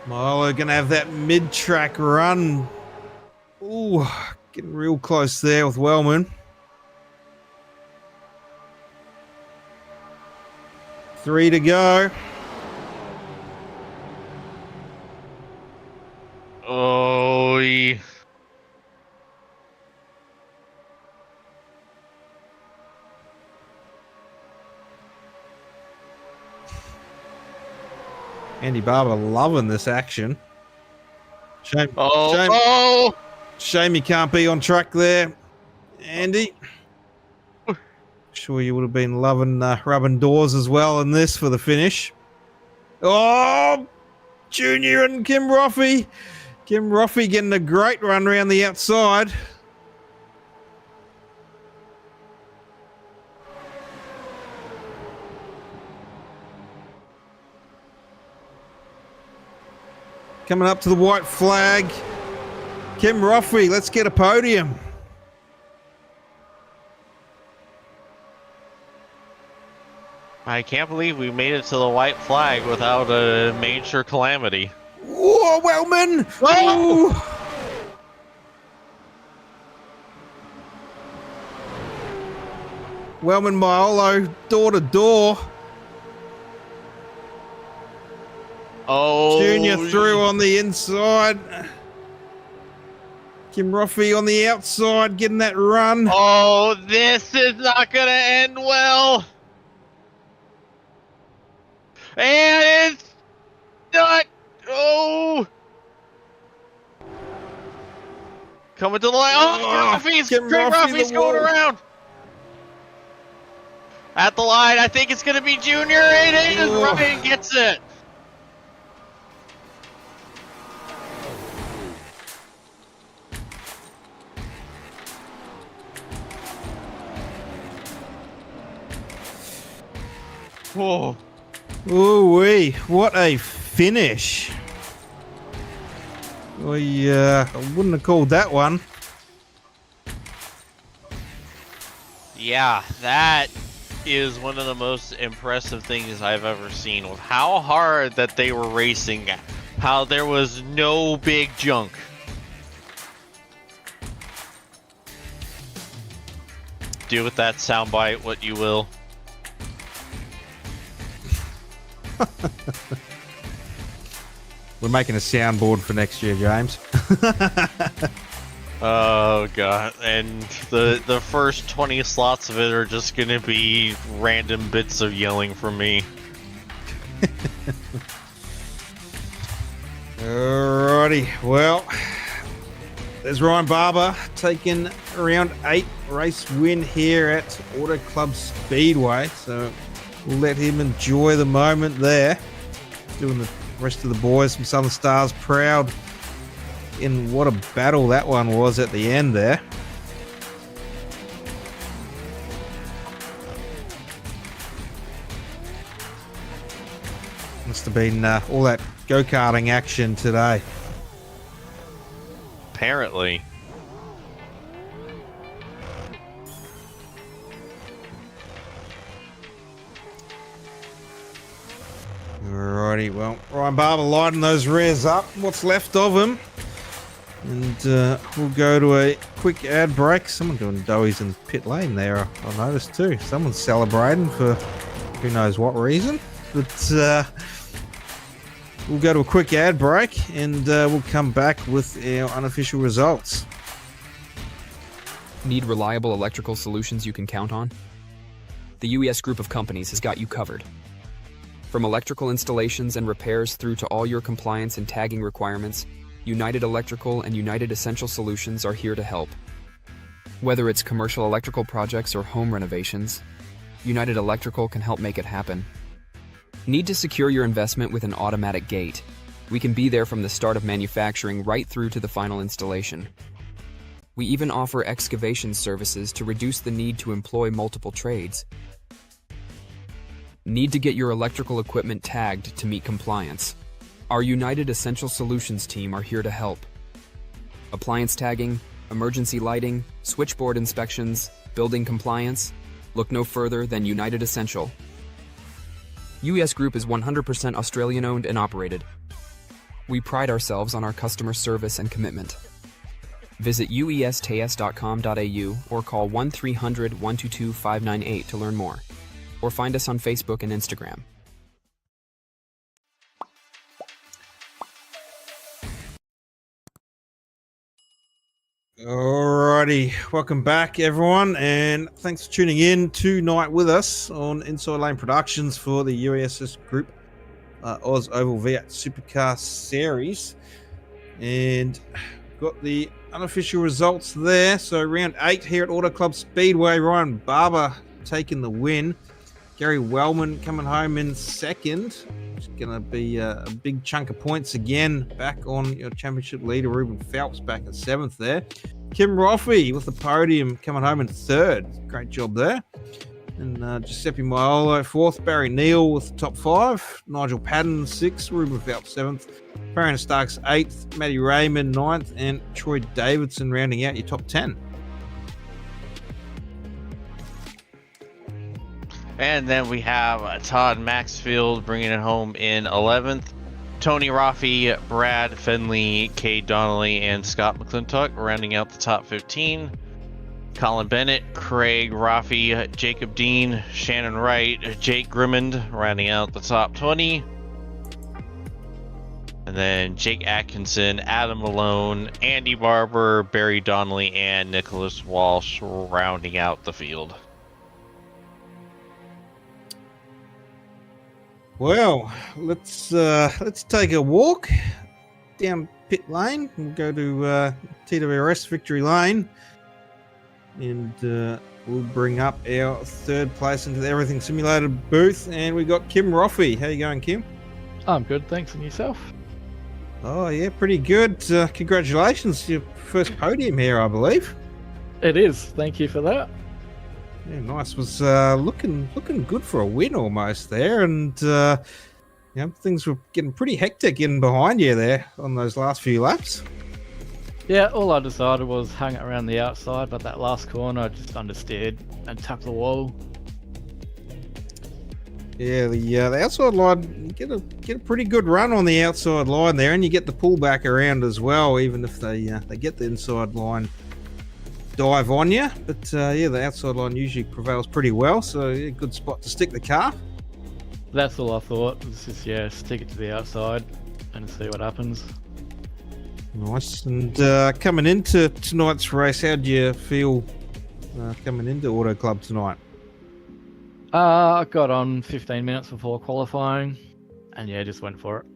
Milo gonna have that mid-track run. Ooh, getting real close there with Wellman. 3 to go. Oh, Andy Barber loving this action. Shame. Oh. Shame you can't be on track there, Andy. Sure you would have been loving rubbing doors as well in this for the finish. Oh, Junior and Kim Roffey. Kim Roffey getting a great run around the outside. Coming up to the white flag. Kim Roffey, let's get a podium. I can't believe we made it to the white flag without a major calamity. Whoa, Wellman! Oh! Wellman Maiolo, door to door. Oh, Junior through on the inside. Kim Roffey on the outside, getting that run. Oh, this is not going to end well. And it's not. Oh. Coming to the line. Oh, Roffey's going around. At the line, I think it's going to be Junior. It is. Ryan gets it. Oh. Ooh-wee, what a finish. I wouldn't have called that one. Yeah, that is one of the most impressive things I've ever seen, with how hard that they were racing, how there was no big junk. Do with that soundbite what you will. We're making a soundboard for next year, James. Oh god, and the first 20 slots of it are just gonna be random bits of yelling from me. Alrighty, well, there's Ryan Barber taking round 8 race win here at Auto Club Speedway, so we'll let him enjoy the moment there, doing the rest of the boys from Southern Stars proud in what a battle that one was at the end there. Must have been all that go-karting action today. Apparently. Alrighty, well, Ryan Barber lighting those rears up, what's left of him. And we'll go to a quick ad break. Someone doing doughies in pit lane there, I noticed too. Someone's celebrating for who knows what reason. But we'll go to a quick ad break and we'll come back with our unofficial results. Need reliable electrical solutions you can count on? The UES group of companies has got you covered. From electrical installations and repairs through to all your compliance and tagging requirements, United Electrical and United Essential Solutions are here to help. Whether it's commercial electrical projects or home renovations, United Electrical can help make it happen. Need to secure your investment with an automatic gate? We can be there from the start of manufacturing right through to the final installation. We even offer excavation services to reduce the need to employ multiple trades. Need to get your electrical equipment tagged to meet compliance? Our United Essential Solutions team are here to help. Appliance tagging, emergency lighting, switchboard inspections, building compliance? Look no further than United Essential. UES Group is 100% Australian owned and operated. We pride ourselves on our customer service and commitment. Visit uestas.com.au or call 1300 122 598 to learn more. Or find us on Facebook and Instagram. Alrighty, welcome back everyone, and thanks for tuning in tonight with us on Inside Lane Productions for the UES Group OzOVals V8 Supercar Series, and got the unofficial results there. So round 8 here at Auto Club Speedway, Ryan Barber taking the win. Gary Wellman coming home in second. It's going to be a big chunk of points again. Back on your championship leader, Ruben Phelps, back in 7th there. Kim Roffey with the podium coming home in 3rd. Great job there. And Giuseppe Maiolo 4th. Barry Neal with the top 5. Nigel Padden 6th. Ruben Phelps 7th. Farron Starks 8th. Matty Raymond 9th. And Troy Davidson rounding out your top 10. And then we have Todd Maxfield bringing it home in 11th. Tony Raffy, Brad Fenley, Cade Donnelly, and Scott McClintock rounding out the top 15. Colin Bennett, Craig Raffy, Jacob Dean, Shannon Wright, Jake Grimmond rounding out the top 20. And then Jake Atkinson, Adam Malone, Andy Barber, Barry Donnelly, and Nicholas Walsh rounding out the field. Well, let's take a walk down pit lane and go to TWRS Victory Lane, and we'll bring up our 3rd place into the Everything Simulated booth. And we got Kim Roffey. How you going, Kim? I'm good, thanks. And yourself? Oh yeah, pretty good. Congratulations, your first podium here, I believe. It is. Thank you for that. Yeah, nice. Was looking good for a win almost there, and things were getting pretty hectic in behind you there on those last few laps. Yeah, all I decided was hang it around the outside, but that last corner I just understeered and tapped the wall. Yeah, the outside line, you get a pretty good run on the outside line there, and you get the pullback around as well, even if they get the inside line dive on you. But the outside line usually prevails pretty well, so a good spot to stick the car. That's all I thought. Was just stick it to the outside and see what happens. Nice. And coming into tonight's race, how do you feel coming into Auto Club tonight? I got on 15 minutes before qualifying, and just went for it.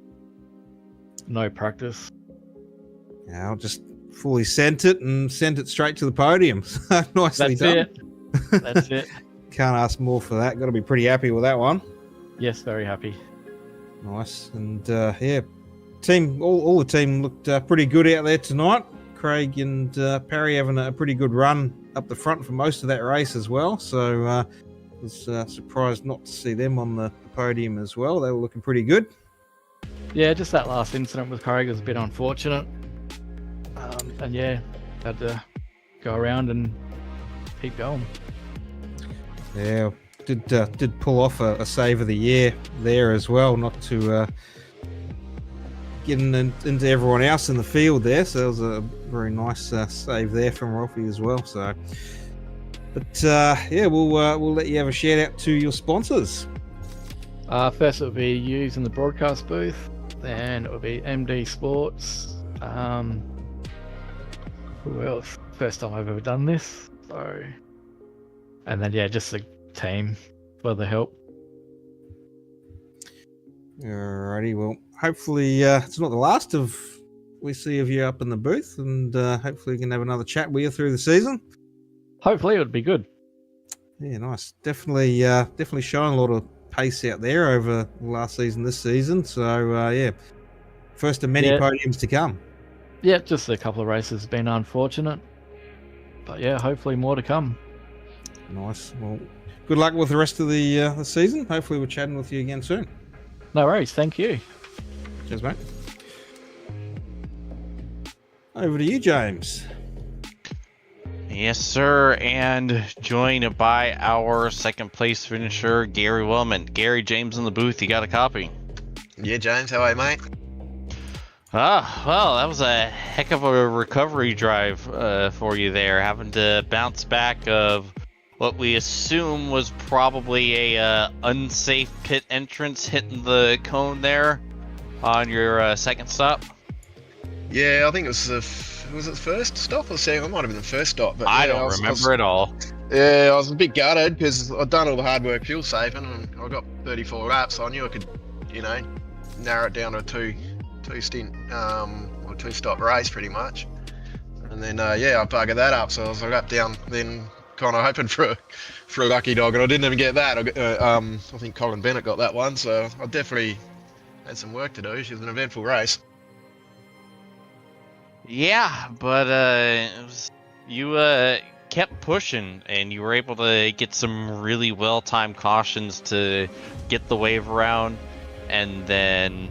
No practice. Yeah, I'll just fully sent it straight to the podium. Nicely done. That's it. Can't ask more for that. Got to be pretty happy with that one. Yes, very happy. Nice. And team, all the team looked pretty good out there tonight. Craig and Parry having a pretty good run up the front for most of that race as well. So was surprised not to see them on the podium as well. They were looking pretty good. Yeah, just that last incident with Craig was a bit unfortunate. And had to go around and keep going. Yeah, did pull off a save of the year there as well, not to getting into everyone else in the field there. So that was a very nice save there from Rolfie as well. So, but we'll let you have a shout out to your sponsors. First, it'll be used in the broadcast booth. Then it will be MD Sports. Who else? First time I've ever done this. So, and then yeah, just the team for the help. Alrighty, well, hopefully it's not the last of we see of you up in the booth, and hopefully we can have another chat with you through the season. Hopefully it would be good. Yeah, nice. Definitely showing a lot of pace out there over last season, this season. So yeah, first of many podiums to come. Yeah, just a couple of races have been unfortunate, but yeah, hopefully more to come. Nice. Well, good luck with the rest of the season. Hopefully we're chatting with you again soon. No worries. Thank you. Cheers, mate. Over to you, James. Yes, sir. And joined by our second place finisher, Gary Wellman. Gary, James in the booth. You got a copy? Yeah, James. How are you, mate? Well, that was a heck of a recovery drive for you there, having to bounce back of what we assume was probably a unsafe pit entrance, hitting the cone there on your second stop. Yeah, I think it was was it the first stop or the second? It might have been the first stop. But I don't remember at all. Yeah, I was a bit gutted because I'd done all the hard work fuel saving and I got 34 laps, so I knew I could, narrow it down to a two-stop race pretty much. And then I buggered that up, so I was up down then kind of hoping for a lucky dog, and I didn't even get that. I think Colin Bennett got that one, so I definitely had some work to do. It was an eventful race. Yeah, but you kept pushing, and you were able to get some really well-timed cautions to get the wave around, and then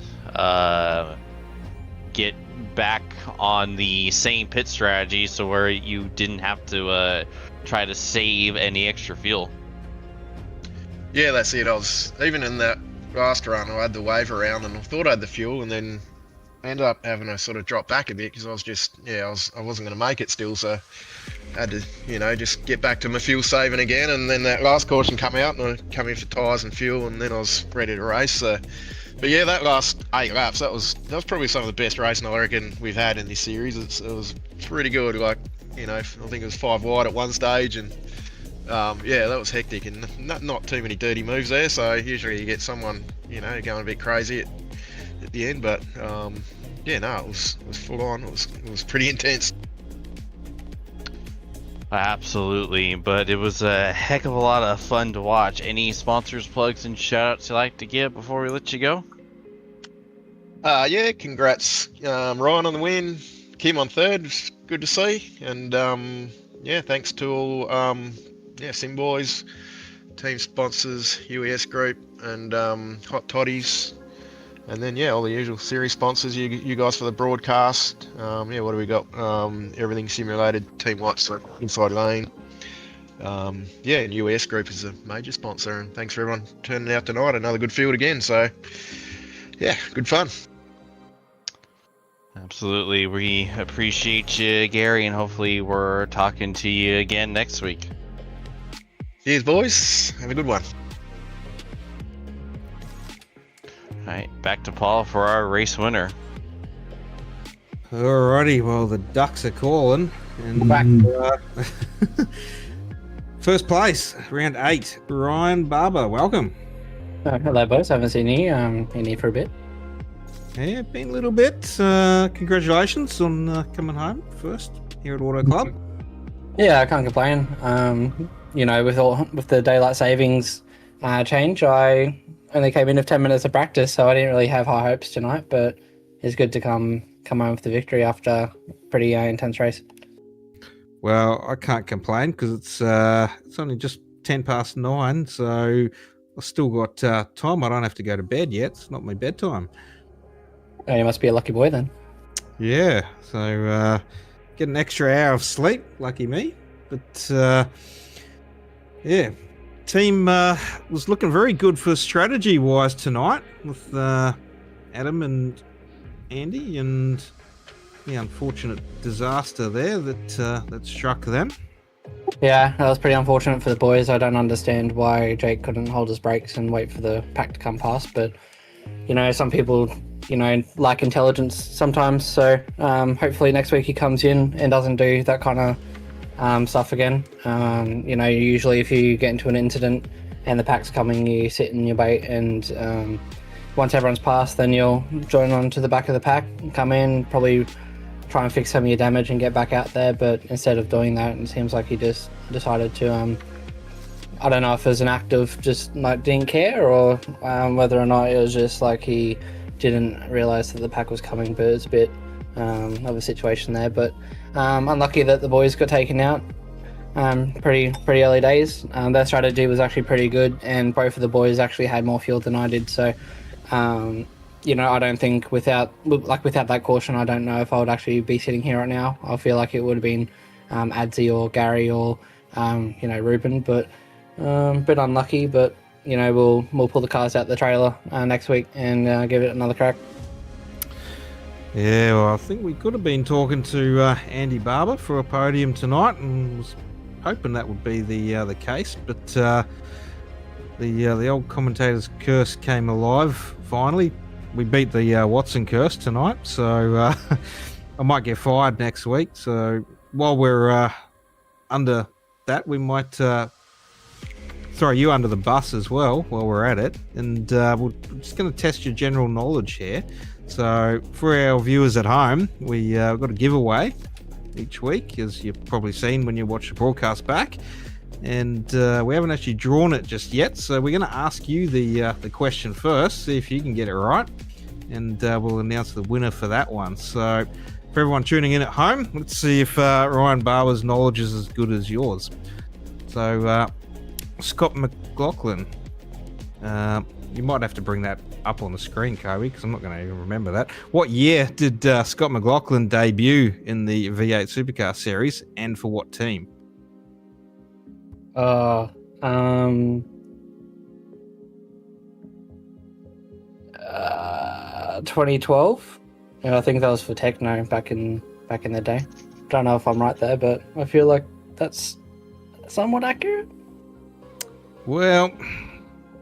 get back on the same pit strategy, so where you didn't have to try to save any extra fuel. Yeah, that's it. I was even in that last run, I had the wave around and I thought I had the fuel, and then I ended up having to sort of drop back a bit because I was just I wasn't going to make it still, so I had to just get back to my fuel saving again. And then that last caution come out and I come in for tyres and fuel, and then I was ready to race. So, but yeah, that last 8 laps, that was probably some of the best racing I reckon we've had in this series. It was pretty good. Like, I think it was 5 wide at one stage, and that was hectic, and not too many dirty moves there. So usually you get someone going a bit crazy at the end, but it was full on. It was pretty intense. Absolutely, but it was a heck of a lot of fun to watch. Any sponsors, plugs, and shout-outs you'd like to give before we let you go? Congrats, Ryan on the win, Kim on third. It's good to see, and thanks to all Sim Boys, team sponsors, UES Group, and Hot Toddies, and then all the usual series sponsors, you guys for the broadcast. What do we got? Everything Simulated, Team Watts, Inside Lane. And UES Group is a major sponsor, and thanks for everyone turning out tonight. Another good field again, so good fun. Absolutely. We appreciate you, Gary, and hopefully we're talking to you again next week. Cheers, boys. Have a good one. All right, back to Paul for our race winner. Alrighty, well, the Ducks are calling. And back. First place, round 8, Ryan Barber. Welcome. Hello, boys. Haven't seen you. Been here for a bit. Yeah, been a little bit. Congratulations on coming home first here at Auto Club. Yeah, I can't complain. With the daylight savings change, I only came in with 10 minutes of practice, so I didn't really have high hopes tonight. But it's good to come home with the victory after a pretty intense race. Well, I can't complain because it's only just 9:10, so I've still got time. I don't have to go to bed yet. It's not my bedtime. Oh, you must be a lucky boy then. Yeah, so get an extra hour of sleep. Lucky me. But team was looking very good for strategy-wise tonight with Adam and Andy, and the unfortunate disaster there that struck them. Yeah, that was pretty unfortunate for the boys. I don't understand why Jake couldn't hold his brakes and wait for the pack to come past, but some people, lack intelligence sometimes. So hopefully next week he comes in and doesn't do that kind of stuff again. Usually if you get into an incident and the pack's coming, you sit in your bait, and once everyone's passed, then you'll join on to the back of the pack, come in, probably try and fix some of your damage and get back out there. But instead of doing that, it seems like he just decided to I don't know if it was an act of just didn't care, or whether or not it was just like he didn't realize that the pack was coming. But it's a bit of a situation there. But unlucky that the boys got taken out pretty early days. Their strategy was actually pretty good, and both of the boys actually had more fuel than I did. So I don't think without that caution, I don't know if I would actually be sitting here right now. I feel like it would have been Adzi or Gary or Ruben, but a bit unlucky. But we'll pull the cars out the trailer next week and give it another crack. Yeah, well, I think we could have been talking to Andy Barber for a podium tonight, and was hoping that would be the case. But the old commentator's curse came alive finally. We beat the Watson curse tonight, so I might get fired next week. So while we're under that, we might throw you under the bus as well while we're at it. And we're just going to test your general knowledge here. So for our viewers at home, we've got a giveaway each week, as you've probably seen when you watch the broadcast back. And we haven't actually drawn it just yet, so we're going to ask you the question first, see if you can get it right, and we'll announce the winner for that one. So for everyone tuning in at home, let's see if Ryan Barber's knowledge is as good as yours. So Scott McLaughlin, you might have to bring that up on the screen, Kobe, because I'm not going to even remember that. What year did Scott McLaughlin debut in the V8 Supercar Series, and for what team? 2012, and I think that was for Techno back in the day. Don't know if I'm right there, but I feel like that's somewhat accurate. Well,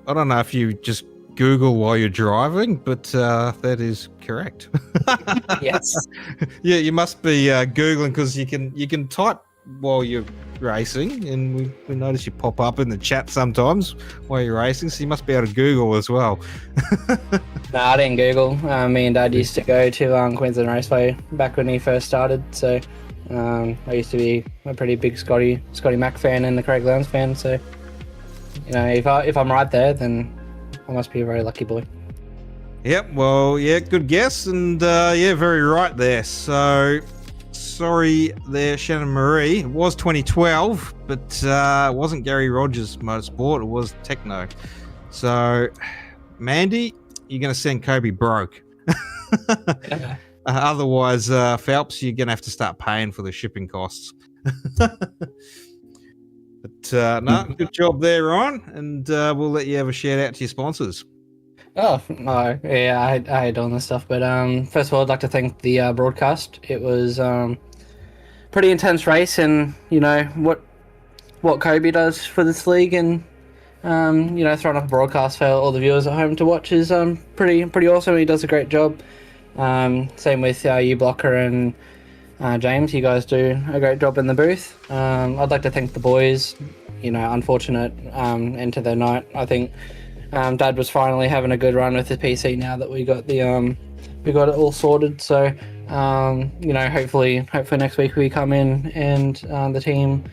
I don't know if you just Google while you're driving, but that is correct. Yes. Yeah, you must be Googling, because you can type while you're racing, and we notice you pop up in the chat sometimes while you're racing, so you must be able to Google as well. No, I didn't Google. Me and Dad used to go to Queensland Raceway back when he first started, so I used to be a pretty big Scotty Mac fan and the Craig Lowndes fan, so if I'm right there, then I must be a very lucky boy. Yep, well, yeah, good guess, and yeah, very right there. So sorry there, Shannon Marie. It was 2012, but it wasn't Gary Rogers Motorsport, it was Techno. So, Mandy, you're going to send Kobe broke. Otherwise, Phelps, you're going to have to start paying for the shipping costs. But no, good job there, Ryan, and we'll let you have a shout out to your sponsors. Oh, no, yeah, I hate doing this stuff, but first of all, I'd like to thank the broadcast. It was pretty intense race, and what Kobe does for this league, and throwing up a broadcast for all the viewers at home to watch is pretty awesome. He does a great job. Same with you, Blocker, and James. You guys do a great job in the booth. I'd like to thank the boys. Unfortunate end to their night. I think Dad was finally having a good run with the PC now that we got it all sorted. So hopefully next week we come in and the team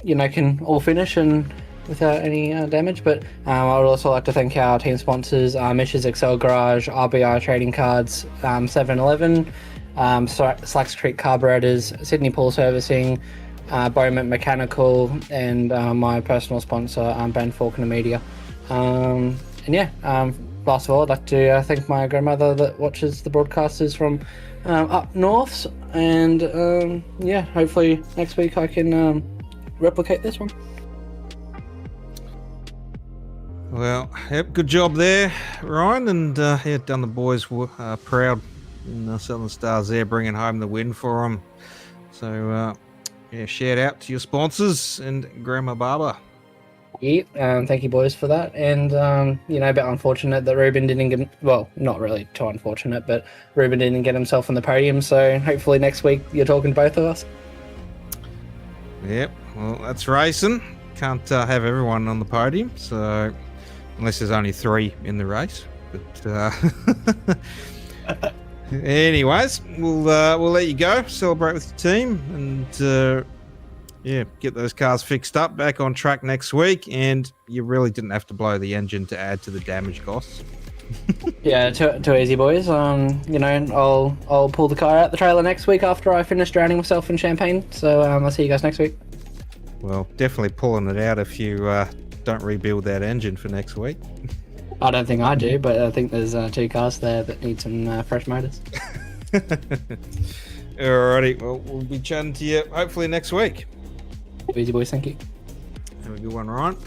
can all finish and without any damage. But I would also like to thank our team sponsors, Mish's Excel Garage, RBI Trading Cards, 7-Eleven, Slacks Creek Carburetors, Sydney Pool Servicing, Bowman Mechanical, and my personal sponsor, Ben Faulkner Media. Last of all, I'd like to thank my grandmother that watches the broadcasters from up north, and hopefully next week I can replicate this one. Well, yep, good job there, Ryan, and done the boys proud in the Southern Stars there, bringing home the win for them. So, shout out to your sponsors and Grandma Barber. Yeah, thank you, boys, for that. And, a bit unfortunate that Ruben didn't get... Well, not really too unfortunate, but Ruben didn't get himself on the podium, so hopefully next week you're talking to both of us. Yep, well, that's racing. Can't have everyone on the podium, so... Unless there's only 3 in the race. But, anyways, we'll let you go, celebrate with your team, and... get those cars fixed up, back on track next week, and you really didn't have to blow the engine to add to the damage costs. Yeah, too easy, boys. I'll pull the car out the trailer next week after I finish drowning myself in champagne. So I'll see you guys next week. Well, definitely pulling it out if you don't rebuild that engine for next week. I don't think I do, but I think there's 2 cars there that need some fresh motors. Alrighty, well, we'll be chatting to you hopefully next week. Easy, boys, thank you. Have a good one, Ryan.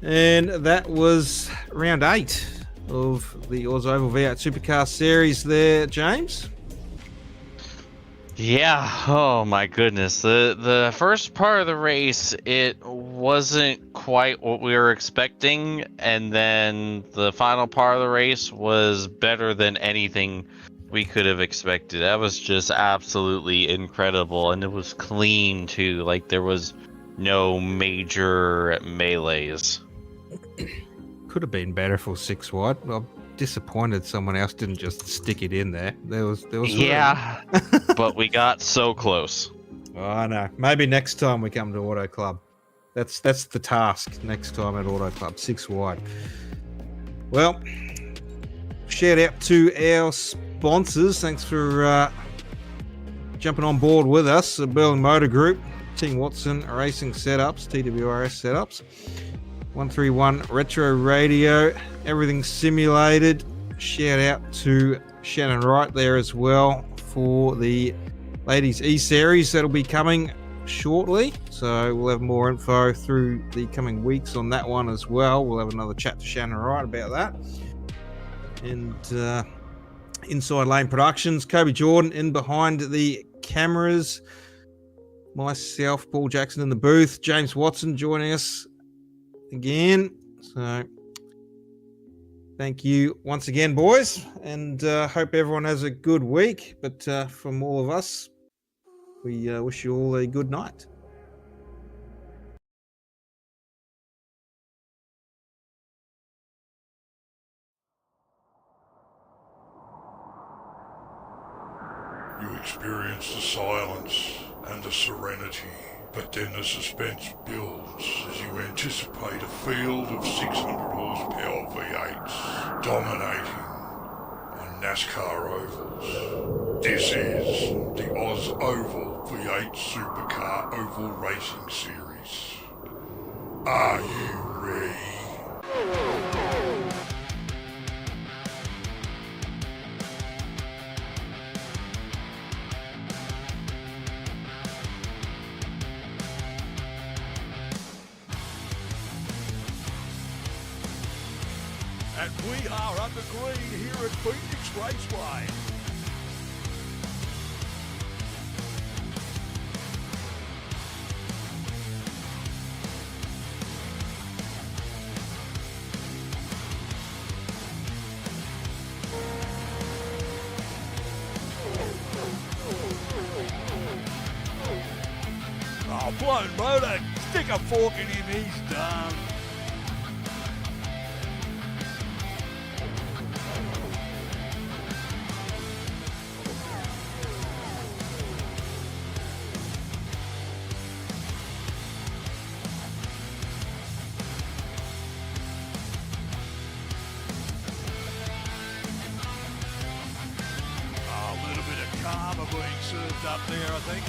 And that was round 8 of the OzOVals V8 Supercar Series there, James. Yeah, oh my goodness. The first part of the race, it wasn't quite what we were expecting, and then the final part of the race was better than anything we could have expected. That was just absolutely incredible, and it was clean too. Like, there was no major melees. Could have been better for 6 wide. I'm disappointed someone else didn't just stick it in there. There was Yeah, but we got so close. Oh, I know. Maybe next time we come to Auto Club. That's the task next time at Auto Club, 6 wide. Well, shout out to our sponsors. Thanks for jumping on board with us. Berlin Motor Group, Team Watson Racing Setups, TWRS Setups, 131 Retro Radio, everything simulated. Shout out to Shannon Wright there as well for the Ladies E-Series that'll be coming shortly. So we'll have more info through the coming weeks on that one as well. We'll have another chat to Shannon Wright about that. And Inside Lane Productions, Kobe Jordan in behind the cameras. Myself, Paul Jackson in the booth. James Watson joining us again. So thank you once again, boys, and hope everyone has a good week. But from all of us, we wish you all a good night. You experience the silence and the serenity, but then the suspense builds as you anticipate a field of 600 horsepower V8s dominating on NASCAR ovals. This is the OzOVals V8 Supercar Oval Racing Series. Are you ready? And we are on the green here at Phoenix Raceway. Oh, blown motor. Stick a fork in him, he's done. A little bit of karma being served up there, I think.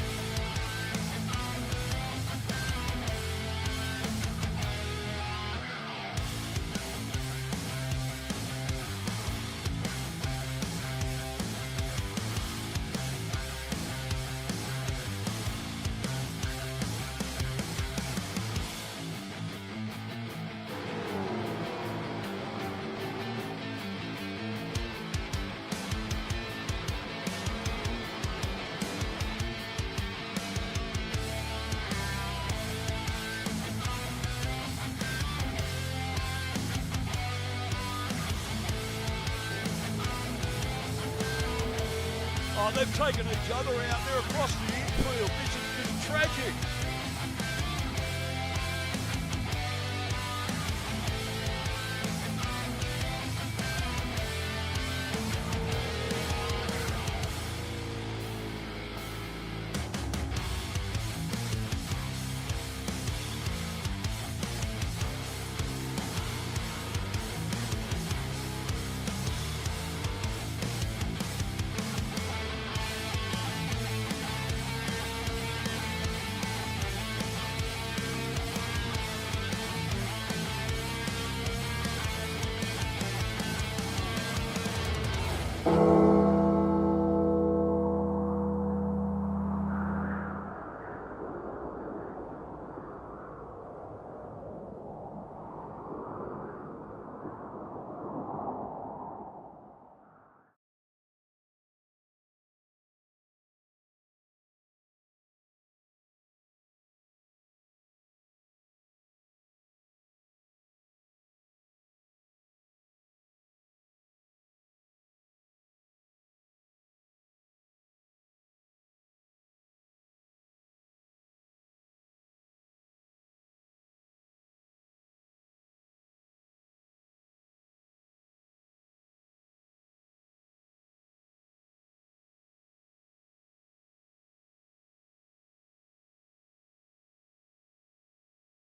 Oh, they've taken each other out there across the infield. This has been tragic.